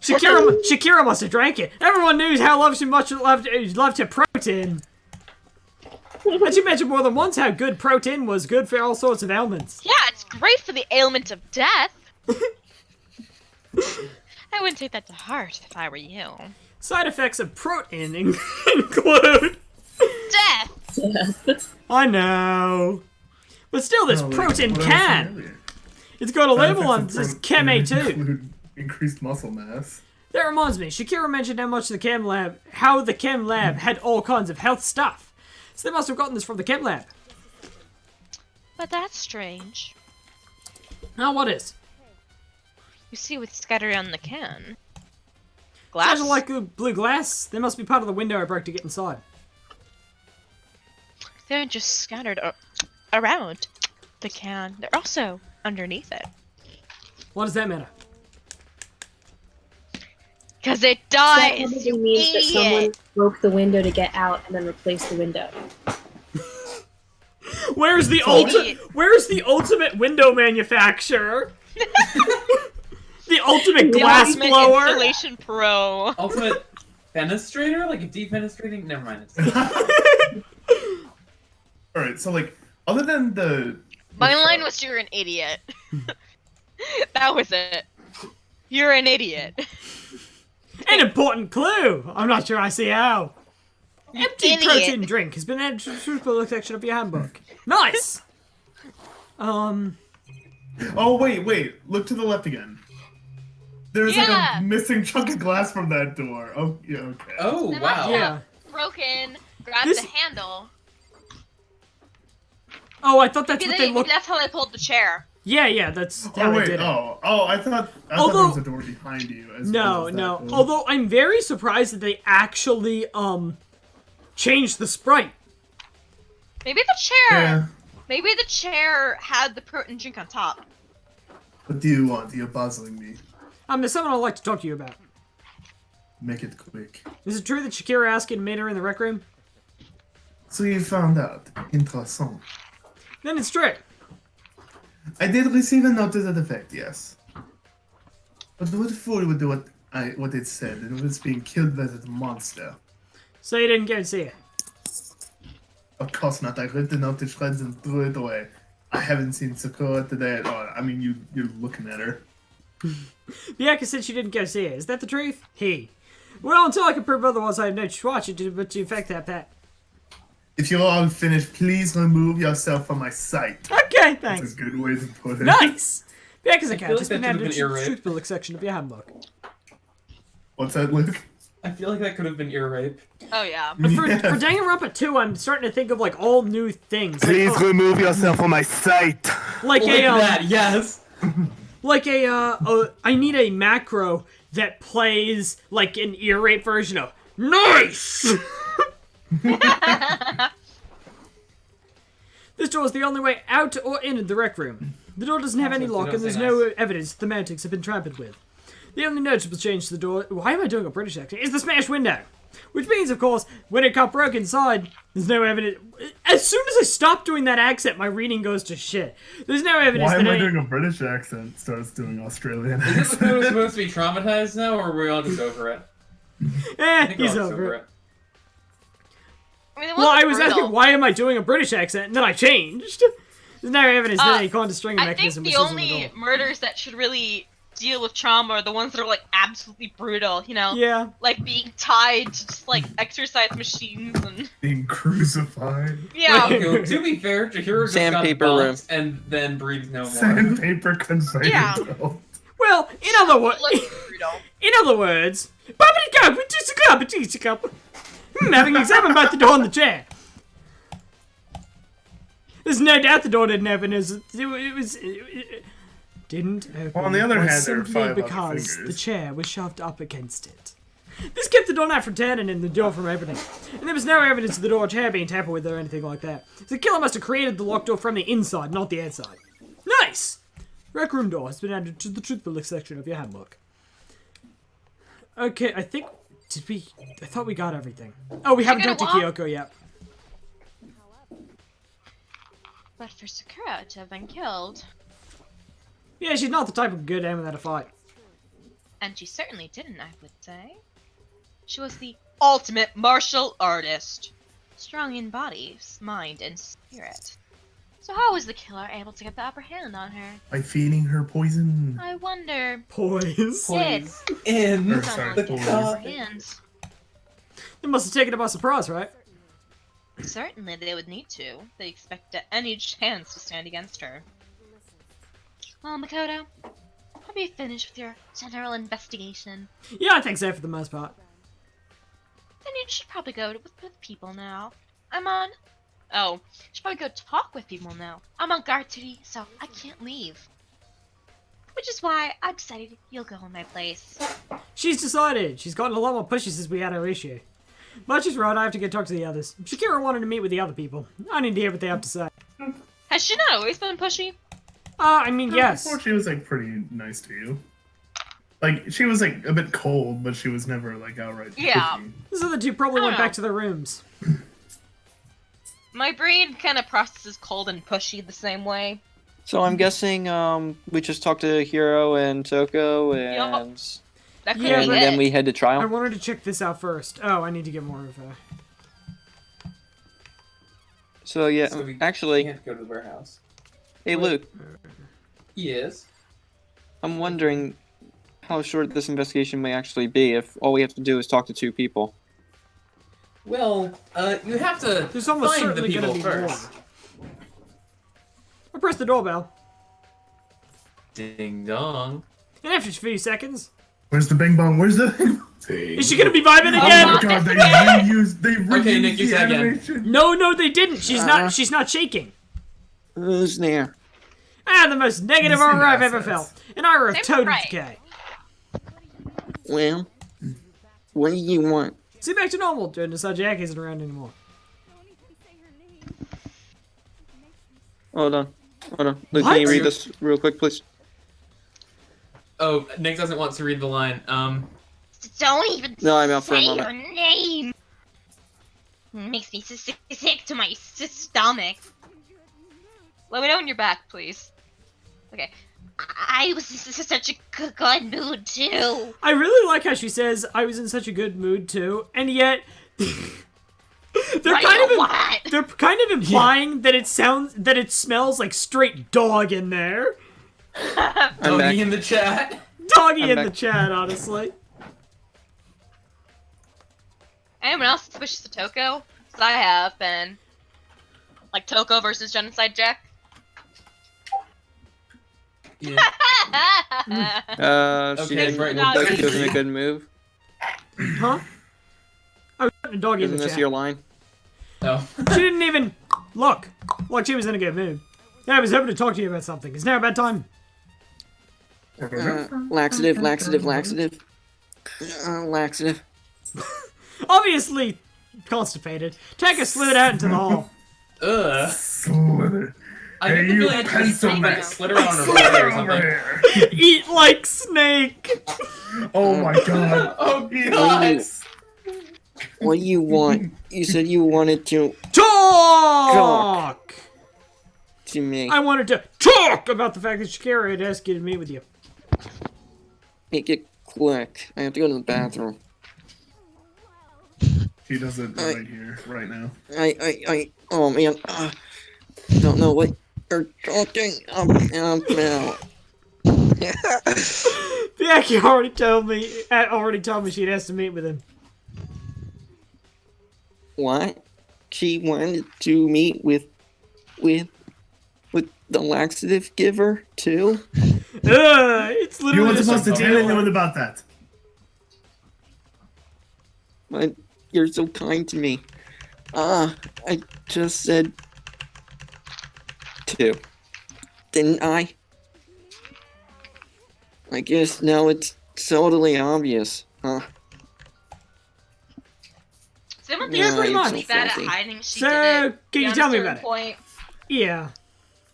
Shakira must have drank it. Everyone knew how loved her protein. And she mentioned more than once how good protein was good for all sorts of ailments. Yeah, it's great for the ailment of death. I wouldn't take that to heart if I were you. Side effects of protein include... Death! I know. But still, this Oh, wait, protein what I was saying can. earlier. It's Got a Side label effects on of it says protein Chem A2. include increased muscle mass. That reminds me, Shakira mentioned how the chem lab had all kinds of health stuff. So they must have gotten this from the chem lab. But that's strange. Now what is? You see what's scattered on the can. Glass? Glass? Like blue glass? They must be part of the window I broke to get inside. They're just scattered around the can. They're also underneath it. What does that matter? Because it That dies, probably you means that someone idiot! broke the window to get out and then replaced the window. Where's the Idiot. ultimate window manufacturer? The ultimate The glass ultimate blower. Installation pro. Ultimate fenestrator? Like a defenestrating? Never mind. Alright, so like, other than the... My line was, "You're an idiot." That was it. You're an idiot. An important clue. I'm not sure I see how. Empty Idiot. protein drink has been added to the truthful section of your handbook. Nice. Oh, wait. Look to the left again. There's like Yeah. a missing chunk of glass from that door. Oh, yeah, okay. Oh, They must wow. Yeah. have broken, grabbed This- the handle. Oh, I thought that's Maybe, what they looked. that's how they pulled the chair. Yeah, that's how Oh, they wait, did it. I thought there Although- was a door behind you. As No, well as that no. door. Although I'm very surprised that they actually changed the sprite. Maybe the chair. Yeah. Maybe the chair had the protein drink on top. What do you want? You're puzzling me. There's something I'd like to talk to you about. Make it quick. Is it true that Shakira Askin made her in the rec room? So you found out. Interessant. Then it's true. I did receive a note to that effect, yes. But what fool would do what it said? It was being killed by that monster. So you didn't go and see it. Of course not. I ripped the note to shreds and threw it away. I haven't seen Sakura today at all. I mean, you're looking at her. Bianca said she didn't go see it. Is that the truth? Well, until I can prove otherwise, I have no choice to watch it, but to affect that, Pat. If you're all finished, please remove yourself from my sight. Okay, That's thanks. a good way to put it. Nice! Bianca's I account feel has like been that added should've to been the ear rape. truth section of your handbook. What's that, Luke? I feel like that could have been ear rape. Oh yeah. But for Yeah. Danganronpa 2, I'm starting to think of like all new things. Like, remove yourself from my sight. like Like a that, yes! I need a macro that plays like an ear rape version of nice. This door is the only way out or in the rec room. The door doesn't have any Also, lock, don't and there's say no nice. evidence that the mantics have been trampled with. The only noticeable change to the door, why am I doing a British accent, is the smashed window. Which means, of course, when it got broke inside, there's no evidence. As soon as I stop doing that accent, my reading goes to shit. There's no evidence Why that am I any... doing a British accent? Starts doing Australian Is it accent. the supposed to be traumatized now, or are we all just over it? I think we're He's all just over it. I mean, it Well, I wasn't was brutal. asking, why am I doing a British accent, and then I changed. There's no evidence that any kind of stringing I think mechanism was the used on the only door. murders that should really deal with trauma are the ones that are like absolutely brutal, you know? Yeah. Like being tied to just like exercise machines and Being crucified. yeah. Okay, well, to be fair, Chihiro just got Sandpaper room. bumped and then breathes no more. Sandpaper conveyor Yeah. belt. Well, in other words, Like, brutal. having examined both the door and the chair. There's no doubt the door didn't open. It didn't open. Well, on the other was hand, there are simply 5 other because the fingers. chair was shoved up against it. This kept the doorknob from turning and the door from opening. And there was no evidence of the door or chair being tampered with or anything like that. So the killer must have created the locked door from the inside, not the outside. Nice! Rec room door has been added to the truthful section of your handbook. Okay, I think... I thought we got everything. Oh, we haven't gonna talked to walk? Kyoko yet. But for Sakura to have been killed, Yeah, she's not the type of good aim without a fight. and she certainly didn't, I would say. She was the ultimate martial artist. Strong in body, mind, and spirit. So how was the killer able to get the upper hand on her? By feeding her poison. I wonder. Poise. Please. In Or, Someone sorry, get the poison. upper hand. They must have taken it by surprise, right? Certainly they would need to. They expect any chance to stand against her. Well, Makoto, have you finished with your general investigation? Yeah, I think so for the most part. Then you should probably go with people now. Oh, you should probably go talk with people now. I'm on guard duty, so I can't leave. Which is why I decided you'll go in my place. She's decided. She's gotten a lot more pushy since we had our issue. But she's right, I have to go talk to the others. Shakira wanted to meet with the other people. I need to hear what they have to say. Has she not always been pushy? I mean, yes. Before she was like pretty nice to you. Like she was like a bit cold, but she was never like outright. Yeah. pushy. These other two probably I went don't back to their rooms. My brain kind of processes cold and pushy the same way. So I'm guessing we just talked to Hiro and Toko and That could Yeah, be but- it. then we head to I trial. wanted to check this out first. Oh, I need to get more of a... So yeah, So we actually, can't go to the warehouse. hey Luke, Yes. I'm wondering how short this investigation may actually be if all we have to do is talk to 2 people. Well, you have to There's almost find the certainly people gonna be first. more. I press the doorbell. Ding dong. And after a few seconds... Where's the bing bong? Where's the bing bong? Is she gonna be vibing Oh again? my god, they reused Okay, Nick, you the say again. animation. No, they didn't. She's not shaking. Who's there? The most negative Listen, aura I've ever assets. felt. An aura of Same total right. decay. Well, what do you want? See, back to normal. Jordan decide Jack isn't around anymore. Hold on. Luke, What? can you read this real quick, please? Oh, Nick doesn't want to read the line. Don't even No, I'm out for a say moment. her name. Makes me sick to my stomach. Let me know when you're back, please. Okay. I was in such a good mood too. I really like how she says I was in such a good mood too, and yet they're What? kind of implying that it smells like straight dog in there. I'm Doggy back. in the chat. Doggy I'm in back. the chat, honestly. Anyone else suspicious of Toko? Because I have been. Like Toko versus Genocide Jack. Yeah. She Okay, didn't right, well, think it was in a good move. Huh? I was putting a doggy in Isn't the this chat. your line? Oh. She didn't even look. Like she was in a good mood. Yeah, I was hoping to talk to you about something. Is now about time? Laxative. Laxative. Obviously constipated. Tekka slid out into the hall. Ugh. Slither. I Hey, get the you feeling it's pencil like man. a slit around on her forehead or Over something. here. Eat like snake. Oh my god. Oh god. What do you want? You said you wanted to Talk. to me. I wanted to talk about the fact that Shakira had asked you to meet with you. Make it quick. I have to go to the bathroom. He does it right here, right now. Oh man. Don't know what you're talking about. Becky already told me she'd asked to meet with him. What? She wanted to meet with the laxative giver too? It's You literally weren't just supposed to a tell anyone about that. But you're so kind to me. I just said two. Didn't I? I guess now it's totally obvious, huh? Someone Yeah, thinks pretty we're much. pretty bad at filthy. hiding. She So, did it. can you beyond tell a me certain about it? point. Yeah.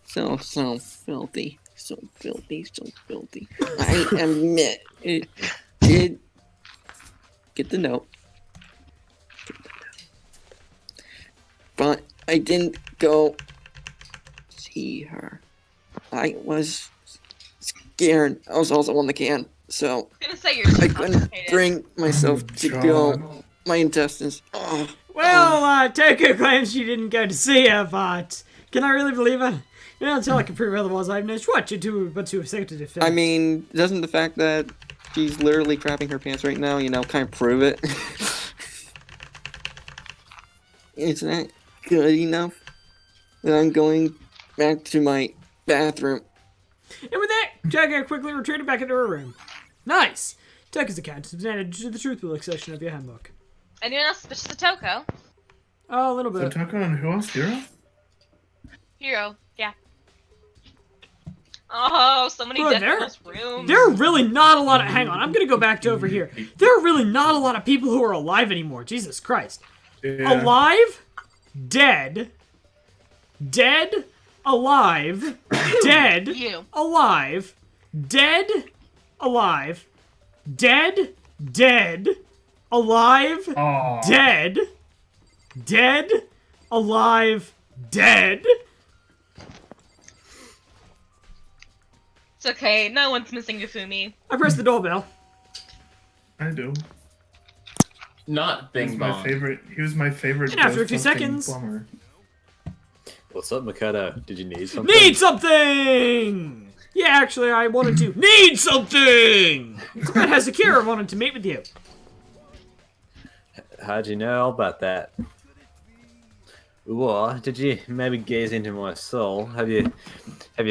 So filthy. So filthy. I admit it did get the note. But I didn't go see her. I was scared. I was also on the can, so I was gonna say you're I too couldn't constipated. bring myself to God. go. My intestines. Oh, Well, Toko claims she didn't go to see her, but can I really believe her? You know, until I can prove otherwise, I've no choice but to accept it. I mean, doesn't the fact that she's literally crapping her pants right now, kind of prove it? Is that good enough? That I'm going back to my bathroom. And with that, Jagger quickly retreated back into her room. Nice! Toko's account is presented to the truth book section of your handbook. Anyone else suspicious of Toko? Oh, a little So bit. Toko and who else? Hero? Hero, yeah. Oh, so many Bro, dead there- people's rooms. There are really not a lot of. Hang on, I'm gonna go back to over here. There are really not a lot of people who are alive anymore. Jesus Christ. Yeah. Alive, dead, dead, alive, dead, You. alive, dead, alive, dead, dead, alive, Aw. dead, dead, alive, dead. It's okay. No one's missing Yufumi. I pressed the doorbell. I do. Not He was Bing my Bong. favorite. He was my favorite. And after a few ghost-busting seconds- plumber. What's up, Makoto? Did you need something? Need something! Yeah, actually, I wanted to need something! But Hazakira wanted to meet with you. How'd you know about that? What? Did you maybe gaze into my soul? Have your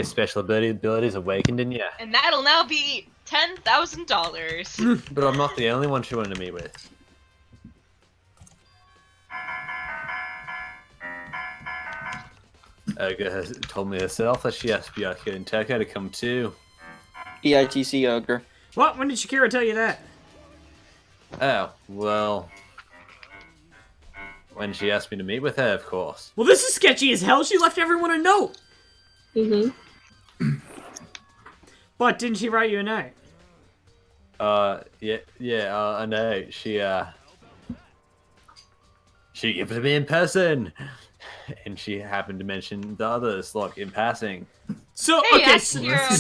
special abilities awakened in you? And that'll now be $10,000. But I'm not the only one she wanted to meet with. Ogre has told me herself that she asked Byakuya and Teko to come too. EITC Ogre. What? When did Shakira tell you that? Oh, well... When she asked me to meet with her, of course. Well, this is sketchy as hell. She left everyone a note. But didn't she write you a note? Yeah, I know. She gave it to me in person. And she happened to mention the others, like, in passing. So, Hey, okay,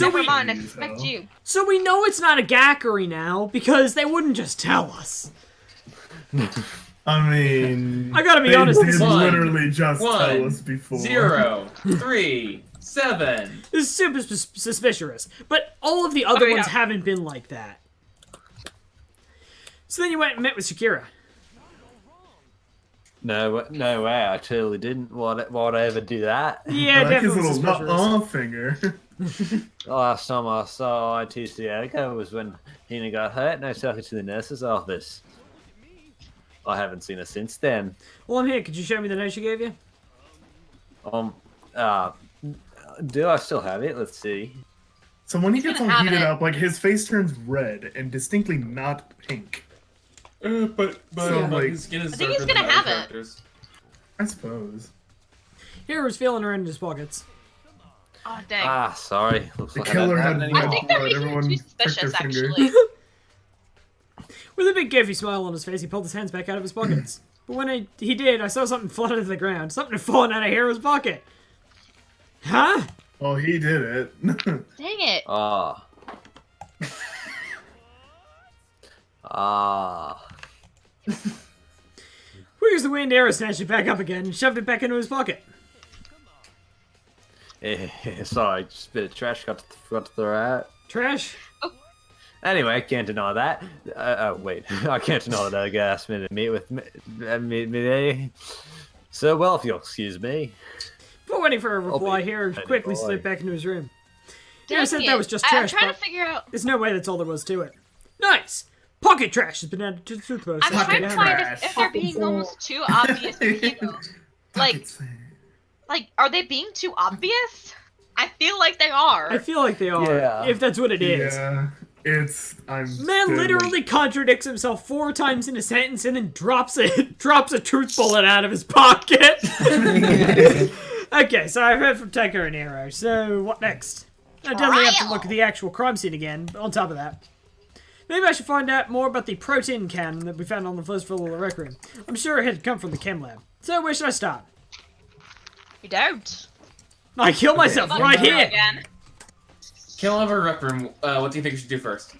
never mind. I suspect you. So we know it's not a Gakuri now, because they wouldn't just tell us. I mean, I gotta be they honest, did this is- literally just One, tell us before. 0, 3, 7. This is super suspicious. But all of the other Oh, yeah. ones haven't been like that. So then you went and met with Shakira. No way, I totally didn't. Why'd I ever do that? Yeah, I like his definitely little suspicious. nut finger. The last time I saw ITC Ogre was when Hina got hurt and I took her to the nurse's office. I haven't seen her since then. Well, I'm here. Could you show me the note she gave you? Do I still have it? Let's see. So when he gets all gonna have heated it. up, like his face turns red and distinctly not pink. But So, like- his skin is I think he's darker gonna than have other it. characters. I suppose. Hero's feeling around in his pockets. Oh, dang. Ah, sorry. Looks The like killer I had don't have I any think more. that makes Everyone him too pricked suspicious, their finger. actually. With a big goofy smile on his face, he pulled his hands back out of his pockets. But when he did, I saw something flutter to the ground. Something had fallen out of Hero's pocket. Huh? Oh, he did it. Dang it. Ah. Where's the wind? Arrow snatched it back up again and shoved it back into his pocket. Sorry, just a bit of trash got to throw out. Trash? Anyway, I can't deny that. Wait, I can't deny that Ogre asked me to meet with me. So, well, if you'll excuse me. Before waiting for a reply, be Hero ready, quickly boy. slipped back into his room. Dang Hero said it. that was just I'm trash, trying but to figure out. there's no way that's all there was to it. Nice! Pocket trash has been added to the toothbrush. I'm trying to Down. find trash. if they're being almost too obvious with Hino. Like, are they being too obvious? I feel like they are. I feel like they are, Yeah. if that's what it is. Yeah, I'm. Man still, literally contradicts himself 4 times in a sentence and then drops a truth bullet out of his pocket. Okay, so I've heard from Taker and Arrow, so what next? I definitely have to look at the actual crime scene again, but on top of that. Maybe I should find out more about the protein cannon that we found on the first floor of the rec room. I'm sure it had come from the chem lab. So where should I start? You don't. I killed myself Come right on, here! Again. Kill over rec room. What do you think we should do first?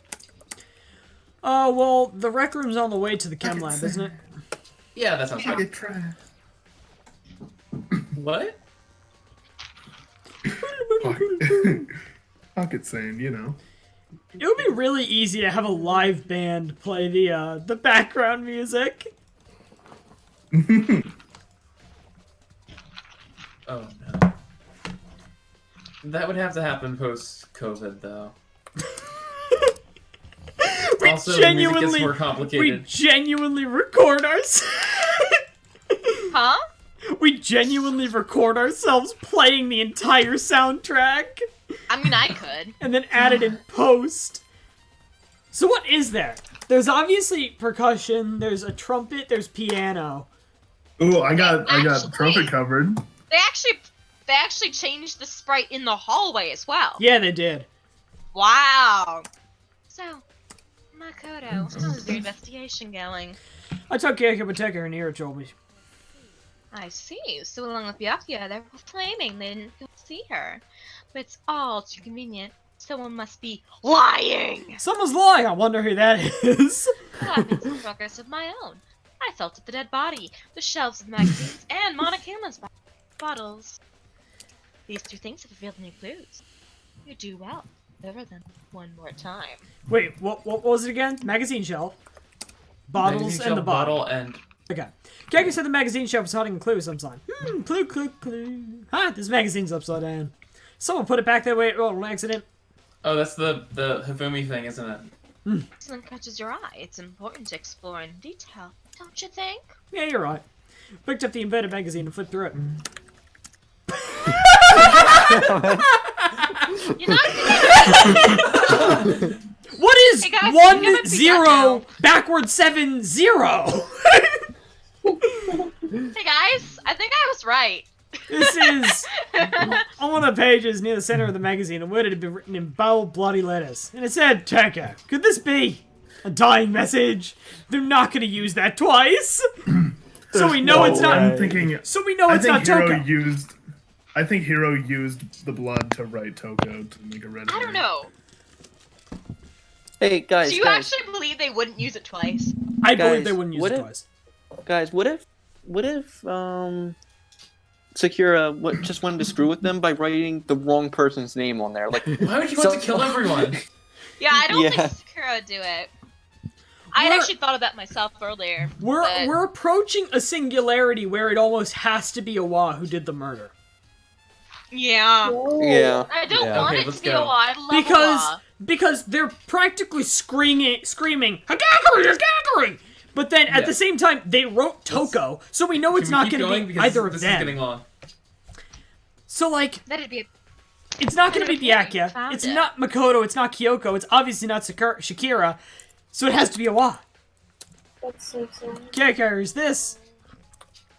Oh, well, the rec room's on the way to the chem lab, isn't it? Yeah, that sounds Pocket good. trash. What? Pocket sand, you know. It would be really easy to have a live band play the background music. Oh no. That would have to happen post-COVID, though. Also, the music gets more We complicated. genuinely record ourselves. Huh? We genuinely record ourselves playing the entire soundtrack I mean, I could. and then add it in post. So what is there? There's obviously percussion, there's a trumpet, there's piano. Ooh, I got Actually- trumpet covered. They actually changed the sprite in the hallway as well. Yeah, they did. Wow. So, Makoto, how's your investigation going? I took Kyoko Mateka and Ira told me. I see. So along with Byakuya, they're claiming they didn't go see her. But it's all too convenient. Someone must be lying! Someone's lying. I wonder who that is. Well, I've made some progress of my own. I salted the dead body, the shelves of magazines, and Monokama's bottles. These two things have revealed new clues. You do well. Cover them one more time. Wait, what was it again? Magazine shelf, bottles, Magazine and shelf, the bottle. and Okay. Kaki said the magazine shelf was hiding a clue of some sign. Clue, clue, clue. Huh? This magazine's upside down. Someone put it back that way. Oh, an accident. oh, that's the Hifumi thing, isn't it? Something catches your eye. It's important to explore in detail, don't you think? Yeah, you're right. Picked up the inverted magazine and flipped through it. You're not What is Hey guys, you gotta be 10 now. backward 70? Hey guys, I think I was right. This is on one of the pages near the center of the magazine. A word had been written in bold, bloody letters, and it said, "Turko." Could this be a dying message? They're not going to use that twice, so we know it's not. I'm thinking. So we know I it's think not Hiro Turko. used. I think Hiro used the blood to write Toko to make a red. I don't know. Hey guys, Do you guys, actually believe they wouldn't use it twice? I believe they guys, wouldn't use what it if- twice. guys, what if Sakura just wanted to screw with them by writing the wrong person's name on there? Like, Why would you want to kill everyone? Yeah, I don't Yeah. think Sakura would do it. I had We're- actually thought of that myself earlier. but- We're approaching a singularity where it almost has to be Awa who did the murder. Yeah. yeah. I don't Yeah. want Okay, it let's to be go. a lot. I love Because they're practically screaming Hagakuri, Hagakuri! But then at Yeah. the same time they wrote Toko, so we know it's Can we not keep going to going? be Because either this of is them. getting long. So like That'd be. it's not going to be Byakuya, Found it's it. not Makoto, it's not Kyoko, it's obviously not Shakira, so it has to be Awa. That's so sad. Kyoko, is this?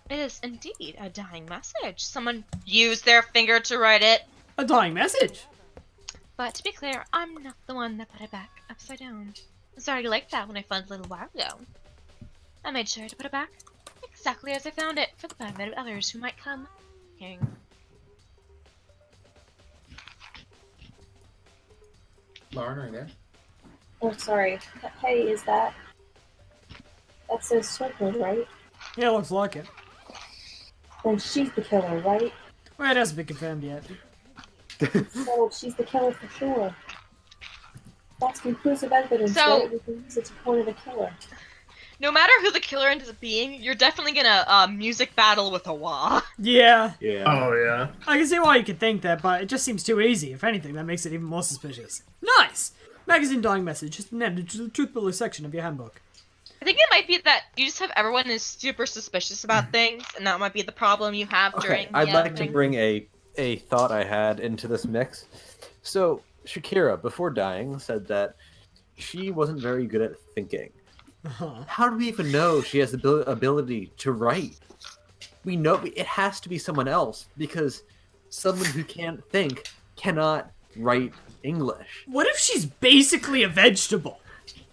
It is indeed a dying message. Someone used their finger to write it. A dying message. But to be clear, I'm not the one that put it back upside down. I was already like that when I found it a little while ago. I made sure to put it back exactly as I found it for the benefit of others who might come looking. Lauren, are you there? Oh, sorry. Hey, is that... That says Toko, right? Yeah, looks like it. Then she's the killer, right? Well, it hasn't been confirmed yet. So she's the killer for sure. That's conclusive evidence, So- right? We can use it to point at a killer. No matter who the killer ends up being, you're definitely gonna music battle with a wah. Yeah, Yeah. Oh yeah. I can see why you could think that, but it just seems too easy. If anything, that makes it even more suspicious. Nice! Magazine dying message has been added to the truthful section of your handbook. I think it might be that you just have everyone is super suspicious about things, and that might be the problem you have during. Okay, I'd the like to thing. bring a thought I had into this mix. So Shakira, before dying, said that she wasn't very good at thinking. Uh-huh. How do we even know she has the ability to write? We know it has to be someone else because someone who can't think cannot write English. What if she's basically a vegetable?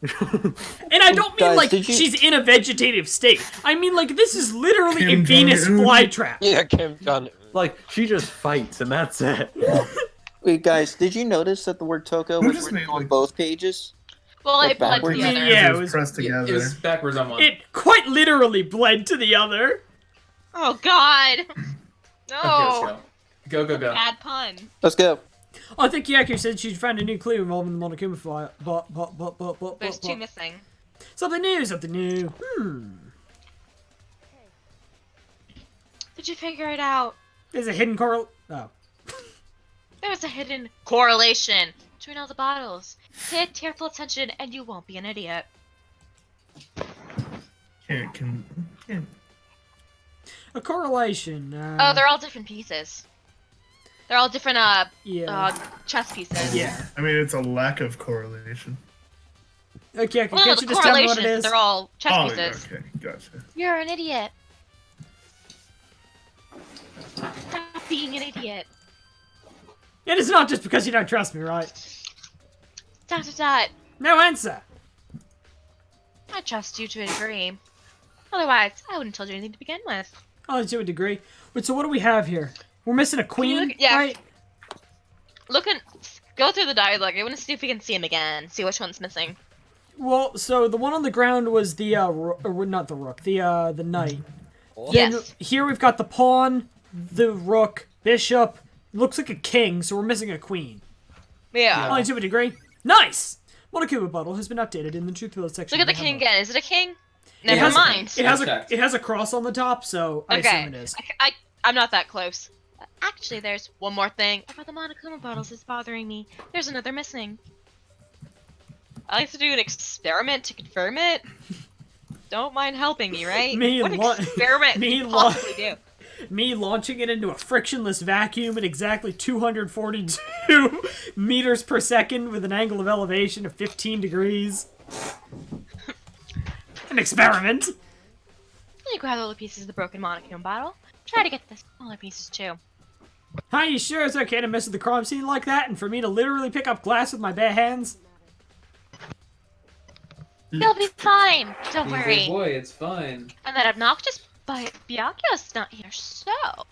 And I don't mean Guys, like did you- she's in a vegetative state. I mean like this is literally a Kim Venus Jong-un. flytrap. Yeah, Kim Jong. Like she just fights and that's it. Wait, guys, did you notice that the word Toko Who was just written made, on like- both pages? Well, Like it bled to backwards? the other. Yeah, it it was was- pressed Yeah, together. it was backwards on one. It quite literally bled to the other. Oh God. Okay, No. let's go. Go, go, go. Bad pun. Let's go. I think Yaku said she'd found a new clue involving the Monokuma fire, but There's two missing. something new, something new. Did you figure it out? There's a hidden coral. Oh, There's a hidden correlation between all the bottles. Pay careful attention, and you won't be an idiot. Can't. a correlation. Oh, they're all different pieces. They're all different yeah. chess pieces. Yeah. I mean, it's a lack of correlation. Okay, Well, no, can't the you just tell me what it correlations, is? they're all chess Oh, pieces. okay, gotcha. You're an idiot. Stop being an idiot. It is not just because you don't trust me, right? Dot dot dot. No answer. I trust you to a degree. Otherwise, I wouldn't have told you anything to begin with. Oh, to a degree. Wait, so what do we have here? We're missing a queen, look- yeah. right? Look at Go through the dialogue. I want to see if we can see him again. See which one's missing. Well, so the one on the ground was the or not the rook, the knight. Yes. Then here we've got the pawn, the rook, bishop. Looks like a king, so we're missing a queen. Yeah. Only to a degree. Nice. Monokuma bottle has been updated in the truth village section. Look at the king again. Is it a king? It Never has mind. it has a cross on the top, so I assume it is. I'm not that close. Actually, there's one more thing about the Monokuma bottles that's bothering me. There's another missing. I like to do an experiment to confirm it. Don't mind helping me, right? What experiment could you possibly do? Me launching it into a frictionless vacuum at exactly 242 meters per second with an angle of elevation of 15 degrees. An experiment. You grab all the pieces of the broken Monokuma bottle. Try to get the smaller pieces too. Are you sure it's okay to mess with the crime scene like that and for me to literally pick up glass with my bare hands? You'll be fine. Don't He's worry. a boy, it's fine. And that obnoxious Byakuya's not here, so... I'll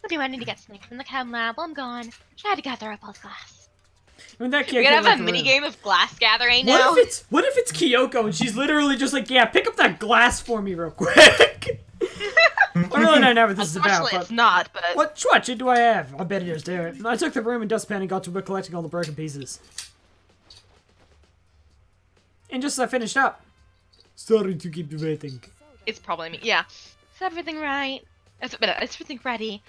be wanting to get something from the chem lab while I'm gone. Try to gather up all the glass. I mean, that We're gonna have a mini game of glass gathering now. What if it's Kyoko and she's literally just like, yeah, pick up that glass for me real quick. I really don't know what this is about. Unfortunately, it's not, but... What swatch do I have? I bet it is, damn it. I took the broom and dustpan and got to work collecting all the broken pieces. And just as I finished up. Sorry to keep you waiting. It's probably me. Yeah. Is everything right? Is everything ready?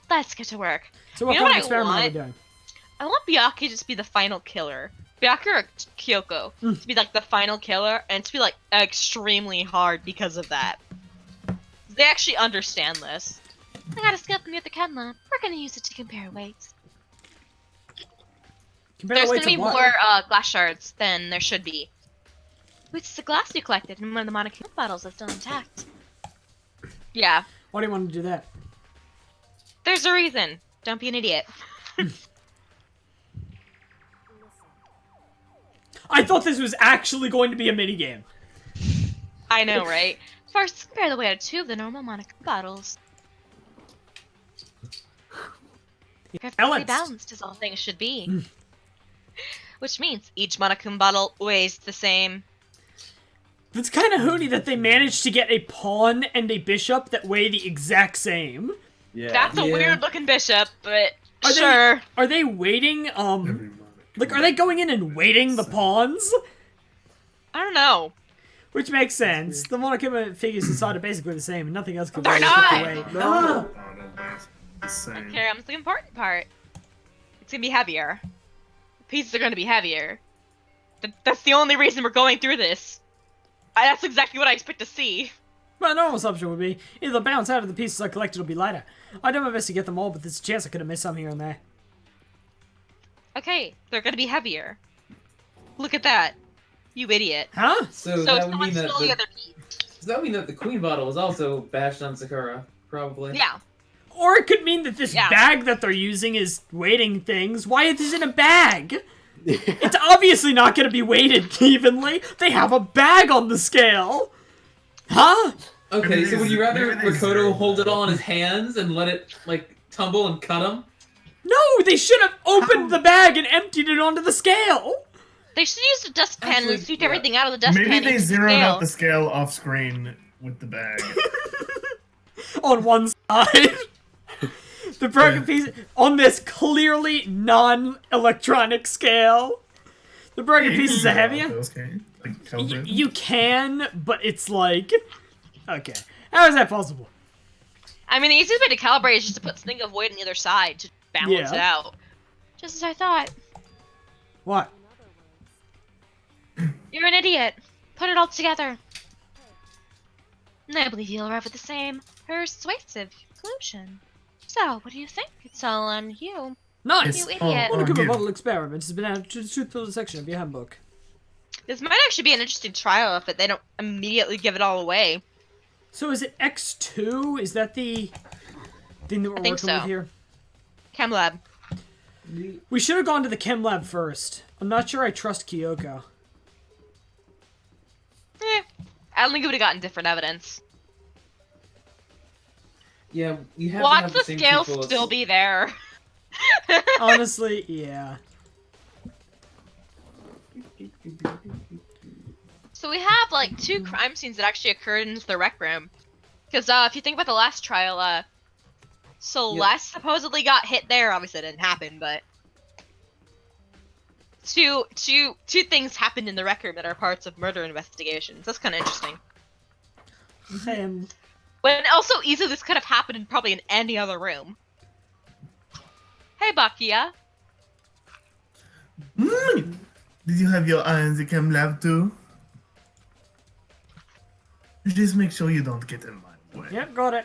Let's get to work. So what You know kind of what I experiment are we want? doing? I want Byaku to just be the final killer. Byaku or Kyoko to be like the final killer, and to be like extremely hard because of that. They actually understand this. I got a scalpel near the chem lab. We're gonna use it to compare weights. There's gonna be more glass shards than there should be. Which is the glass you collected in one of the Monokuma bottles that's still intact. Yeah. Why do you want to do that? There's a reason. Don't be an idiot. I thought this was actually going to be a minigame. I know, right? First, compare the weight of 2 of the normal Monokuma bottles. Perfectly balanced as all things should be. Which means each Monokuma bottle weighs the same. It's kind of hoony that they managed to get a pawn and a bishop that weigh the exact same. Yeah. That's a weird looking bishop, but sure. Are they waiting, like, are they going in and weighting the pawns? I don't know. Which makes sense. The Monokuma figures inside are basically the same, and nothing else can They're weigh not! the weight. No. Okay, I'm the important part. It's gonna be heavier. The pieces are gonna be heavier. That's the only reason we're going through this. That's exactly what I expect to see. My normal assumption would be, either bounce out of the pieces I collected or be lighter. I do my best to get them all, but there's a chance I could have missed some here and there. Okay, they're gonna be heavier. Look at that. You idiot. Huh? So that would mean that the other piece. does that mean that the queen bottle was also bashed on Sakura? Probably. Yeah. Or it could mean that this bag that they're using is weighting things. Why is it in a bag? It's obviously not going to be weighted evenly. They have a bag on the scale. Huh? Okay, so would you rather Makoto hold it all in his hands and let it, like, tumble and cut him? No, they should have opened the bag and emptied it onto the scale. They should use a dustpan and scoot everything out of the dustpan. Maybe they into the zeroed scale. out the scale off screen with the bag. On one side. The broken piece on this clearly non-electronic scale. The broken pieces are heavier. You can, but it's like, okay, how is that possible? I mean, the easiest way to calibrate is just to put something of weight on the other side to balance it out. Just as I thought. What? You're an idiot. Put it all together. And I believe you'll arrive at the same persuasive conclusion. So, what do you think? It's all on you. Nice! You idiot. Monokuma bottle experiment has been added to the truthful section of your handbook. This might actually be an interesting trial if they don't immediately give it all away. So is it X2? Is that the thing that we're working with here? Chem lab. We should have gone to the chem lab first. I'm not sure I trust Kyoko. I don't think we would have gotten different evidence. Yeah, you have Watch to have the the same scale people still be there. Honestly, yeah. So we have like 2 crime scenes that actually occurred in the rec room. Because if you think about the last trial, Celeste supposedly got hit there. Obviously, it didn't happen, but two things happened in the rec room that are parts of murder investigations. That's kind of interesting. But also, easily this could have happened in any other room. Hey, Bakia. Did you have your eye on the chem lab too? Just make sure you don't get in my way. Yep, got it.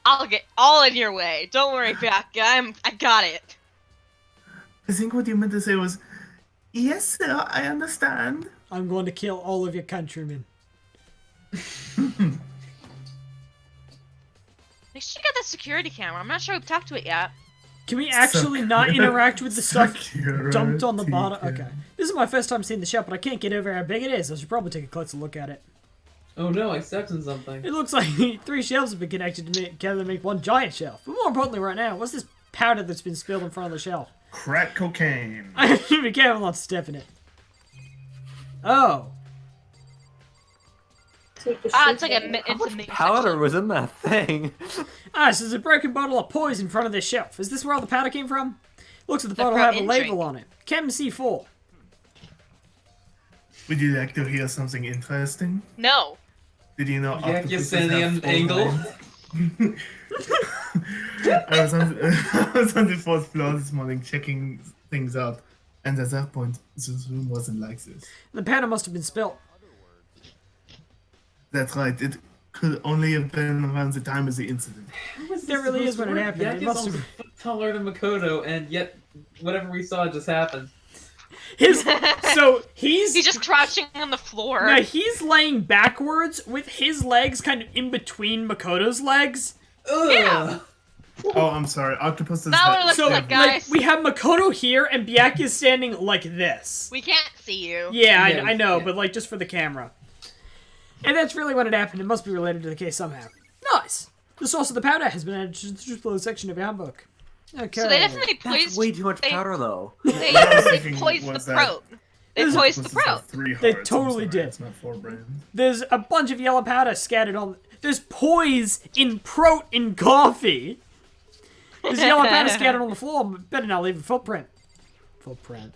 I'll get all in your way. Don't worry, Bakia. I got it. I think what you meant to say was, yes, sir, I understand. I'm going to kill all of your countrymen. They should get the security camera. I'm not sure we've talked to it yet. Can we actually not interact with the stuff dumped on the bottom? Security. Okay. This is my first time seeing the shop, but I can't get over how big it is. I should probably take a closer look at it. Oh no, I stepped in something. It looks like 3 shelves have been connected together to make one giant shelf. But more importantly right now, what's this powder that's been spilled in front of the shelf? Crack cocaine. I have to be careful not to step in it. Oh. It's like a mini Powder section. was in that thing. Ah, so there's a broken bottle of poison in front of this shelf. Is this where all the powder came from? Looks like the bottle have a label on it. Chem C4. Would you like to hear something interesting? No. Did you know octopuses Yakisanian have 4 angle. brains? I was on the 4th floor this morning checking things out, and at that point, this room wasn't like this. The powder must have been spilt. That's right, it could only have been around the time of the incident. There really is when it happened. It must have... taller than Makoto, and yet whatever we saw just happened. He's just crouching on the floor. No, he's laying backwards with his legs kind of in between Makoto's legs. Ugh. Yeah. Oh, I'm sorry, octopuses That have... one looks So, like, guys, we have Makoto here, and Byakuya is standing like this. we can't see you. Yeah, Yeah, I know, yeah. but like just for the camera. And that's really when it happened. It must be related to the case somehow. Nice. The source of the powder has been added to the truthful section of your handbook. Okay. So they definitely poised. That's way too much powder, though. They What I was definitely thinking poised was the that- throat. They poised the Octopuses have throat. 3 They hearts, totally I'm sorry, did. It's not 4 brains. There's a bunch of yellow powder scattered on... There's poise in prot in coffee. There's yellow powder scattered on the floor. Better not leave a footprint. Footprint.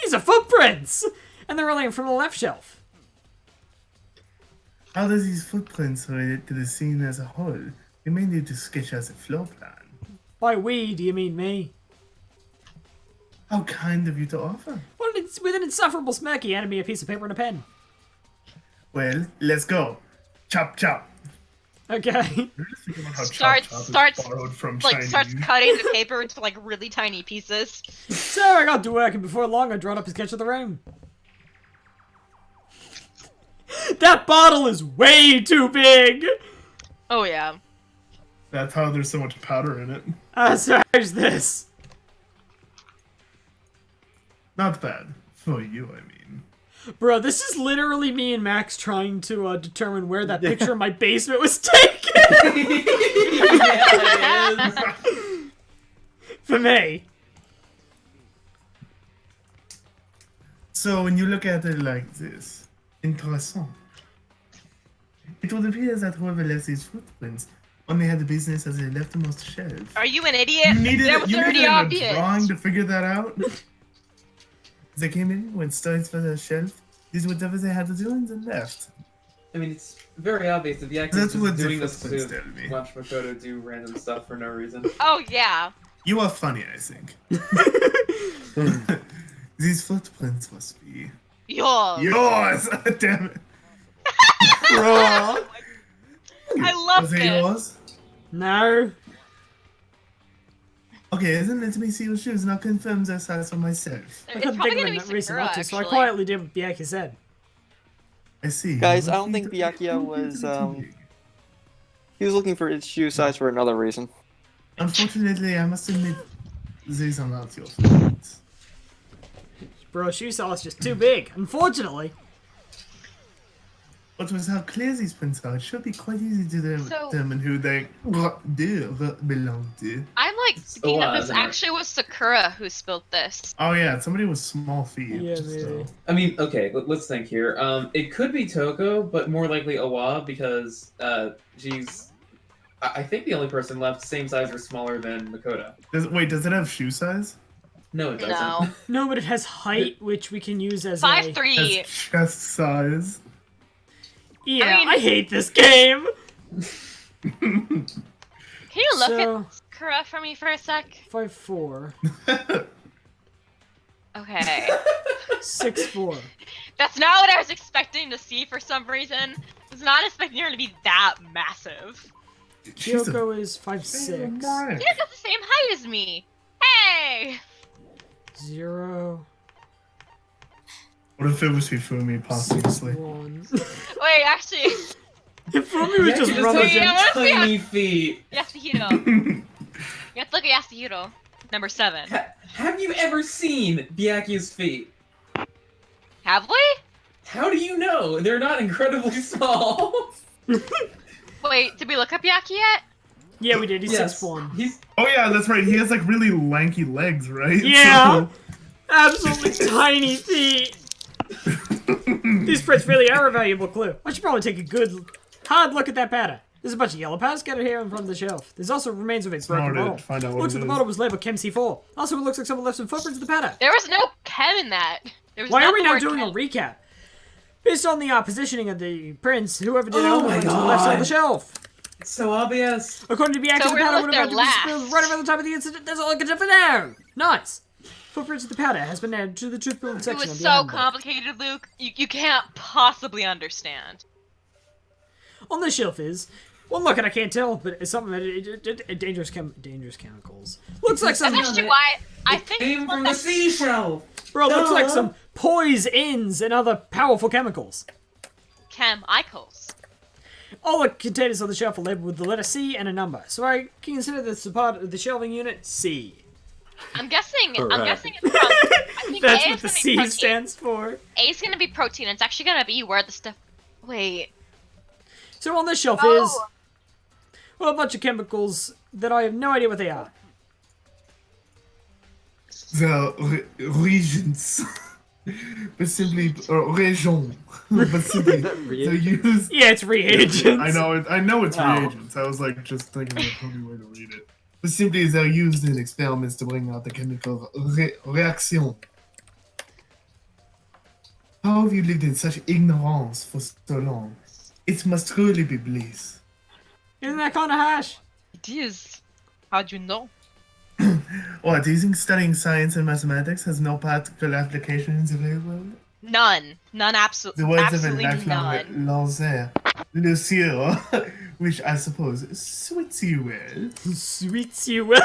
These are footprints! And they're rolling from the left shelf. How does these footprints relate to the scene as a whole? We may need to sketch out a floor plan. By we, do you mean me? How kind of you to offer. Well, it's with an insufferable smirk, he handed me a piece of paper and a pen. Well, let's go. Chop chop. Okay. Just think about how Starts- chop chop starts, is borrowed from Like Chinese. starts cutting the paper into like really tiny pieces. So I got to work, and before long I drawn up a sketch of the room. That bottle is way too big! Oh yeah. That's how there's so much powder in it. So how's this? Not bad. For you, I mean. Bro, this is literally me and Max trying to determine where that picture of my basement was taken! Yeah, it is. For me. So when you look at it like this, interessant. It would appear that whoever left these footprints only had the business as a leftmost shelf. Are you an idiot? You needed, That was you already needed a obvious. drawing to figure that out? They came in, went straight for the shelf, did whatever they had to do, and then left. I mean, it's very obvious that the actor That's is what just doing the this footprints to tell me. watch Makoto do random stuff for no reason. Oh yeah. You are funny, I think. These footprints must be yours! Damn it. Bro! I love Was it this. yours? No. Okay, then let me see your shoes and I'll confirm their size for myself. I It's couldn't probably think of gonna it be in recent Sakura, notice, so I actually. quietly did what Byakuya said. I see. Guys, I don't think Byakuya was, he was looking for his shoe size for another reason. Unfortunately, I must admit, these are not your footprints. Bro, shoe size is just too big, unfortunately. But with how clear these prints are, it should be quite easy to So- determine who they do belong to. I'm like thinking that this isn't it? actually was Sakura who spilled this. Oh yeah, somebody with small feet. Yeah, so- maybe. I mean, okay, let's think here. It could be Toko, but more likely Awa because she's, I think, the only person left same size or smaller than Makoto. Does it have shoe size? No, it doesn't. No. No, but it has height, which we can use as 5'3". Has chest size. Yeah, I mean- I hate this game. Can you look So- at Sakura for me for a sec? 5'4", Okay. 6'4". That's not what I was expecting to see for some reason. I was not expecting her to be that massive. She's a Kyoko is big 5'6". guy. She got the same height as me. Hey! 0, What if it was Hifumi, possibly? 1. Wait, actually, If only we Yeah, just you run have it. Yeah, what if we tiny feet. Yasuhiro. You have to look at Yasuhiro. Number 7. Have you ever seen Byakuya's feet? Have we? How do you know? They're not incredibly small. Wait, did we look up Yaki yet? Yeah, we did. He's Yes. 6'1". He's Oh yeah, that's right. He has like really lanky legs, right? Yeah. Absolutely tiny feet. These prints really are a valuable clue. I should probably take a good, hard look at that pattern. There's a bunch of yellow pads scattered here in front of the shelf. There's also remains of a broken Hard to bottle. find out what Looks it like the is. bottle was labeled Chem C4. Also, it looks like someone left some footprints in the pattern. There was no chem in that. There was Why not are we the now word doing chem. a recap? Based on the positioning of the prints, whoever did it Oh only my went to the left side of the God. shelf. it's so obvious. According to the actor, So the we're pattern gonna would have look been there spilled last. right around the time of the incident. That's all I can tell for now. Nice. Footprints of the powder has been added to the truth-filled It section was of the so handbook. complicated, Luke. You can't possibly understand. On the shelf is, well, look, and I can't tell, but it's something that dangerous chemicals. Looks like That's some, actually why I think Came from the seashell. bro. Looks like Duh. some poisons and other powerful chemicals. chemicals. All the containers on the shelf are labeled with the letter C and a number, so I can consider this a part of the shelving unit C. I'm guessing. I'm Correct. guessing it's protein. I think That's A what is the gonna be C protein. stands for. A is gonna be protein. It's actually gonna be where the stuff. Wait. So on this shelf Oh. is, well, a bunch of chemicals that I have no idea what they are. The regions. But simply, region. But simply, they're used. Yeah, it's reagents. I know it's Wow. reagents. I was like just thinking of the only way to read it. But simply, they're used in experiments to bring out the chemical reaction. How have you lived in such ignorance for so long? It must truly be bliss. Isn't that kind of harsh? It is. How'd you know? What, do you think studying science and mathematics has no practical application in the real world? None. None. The Absolutely. words of a Absolutely lifelong none. Lancer, Le Sieur, which I suppose suits you well. Sweets you well.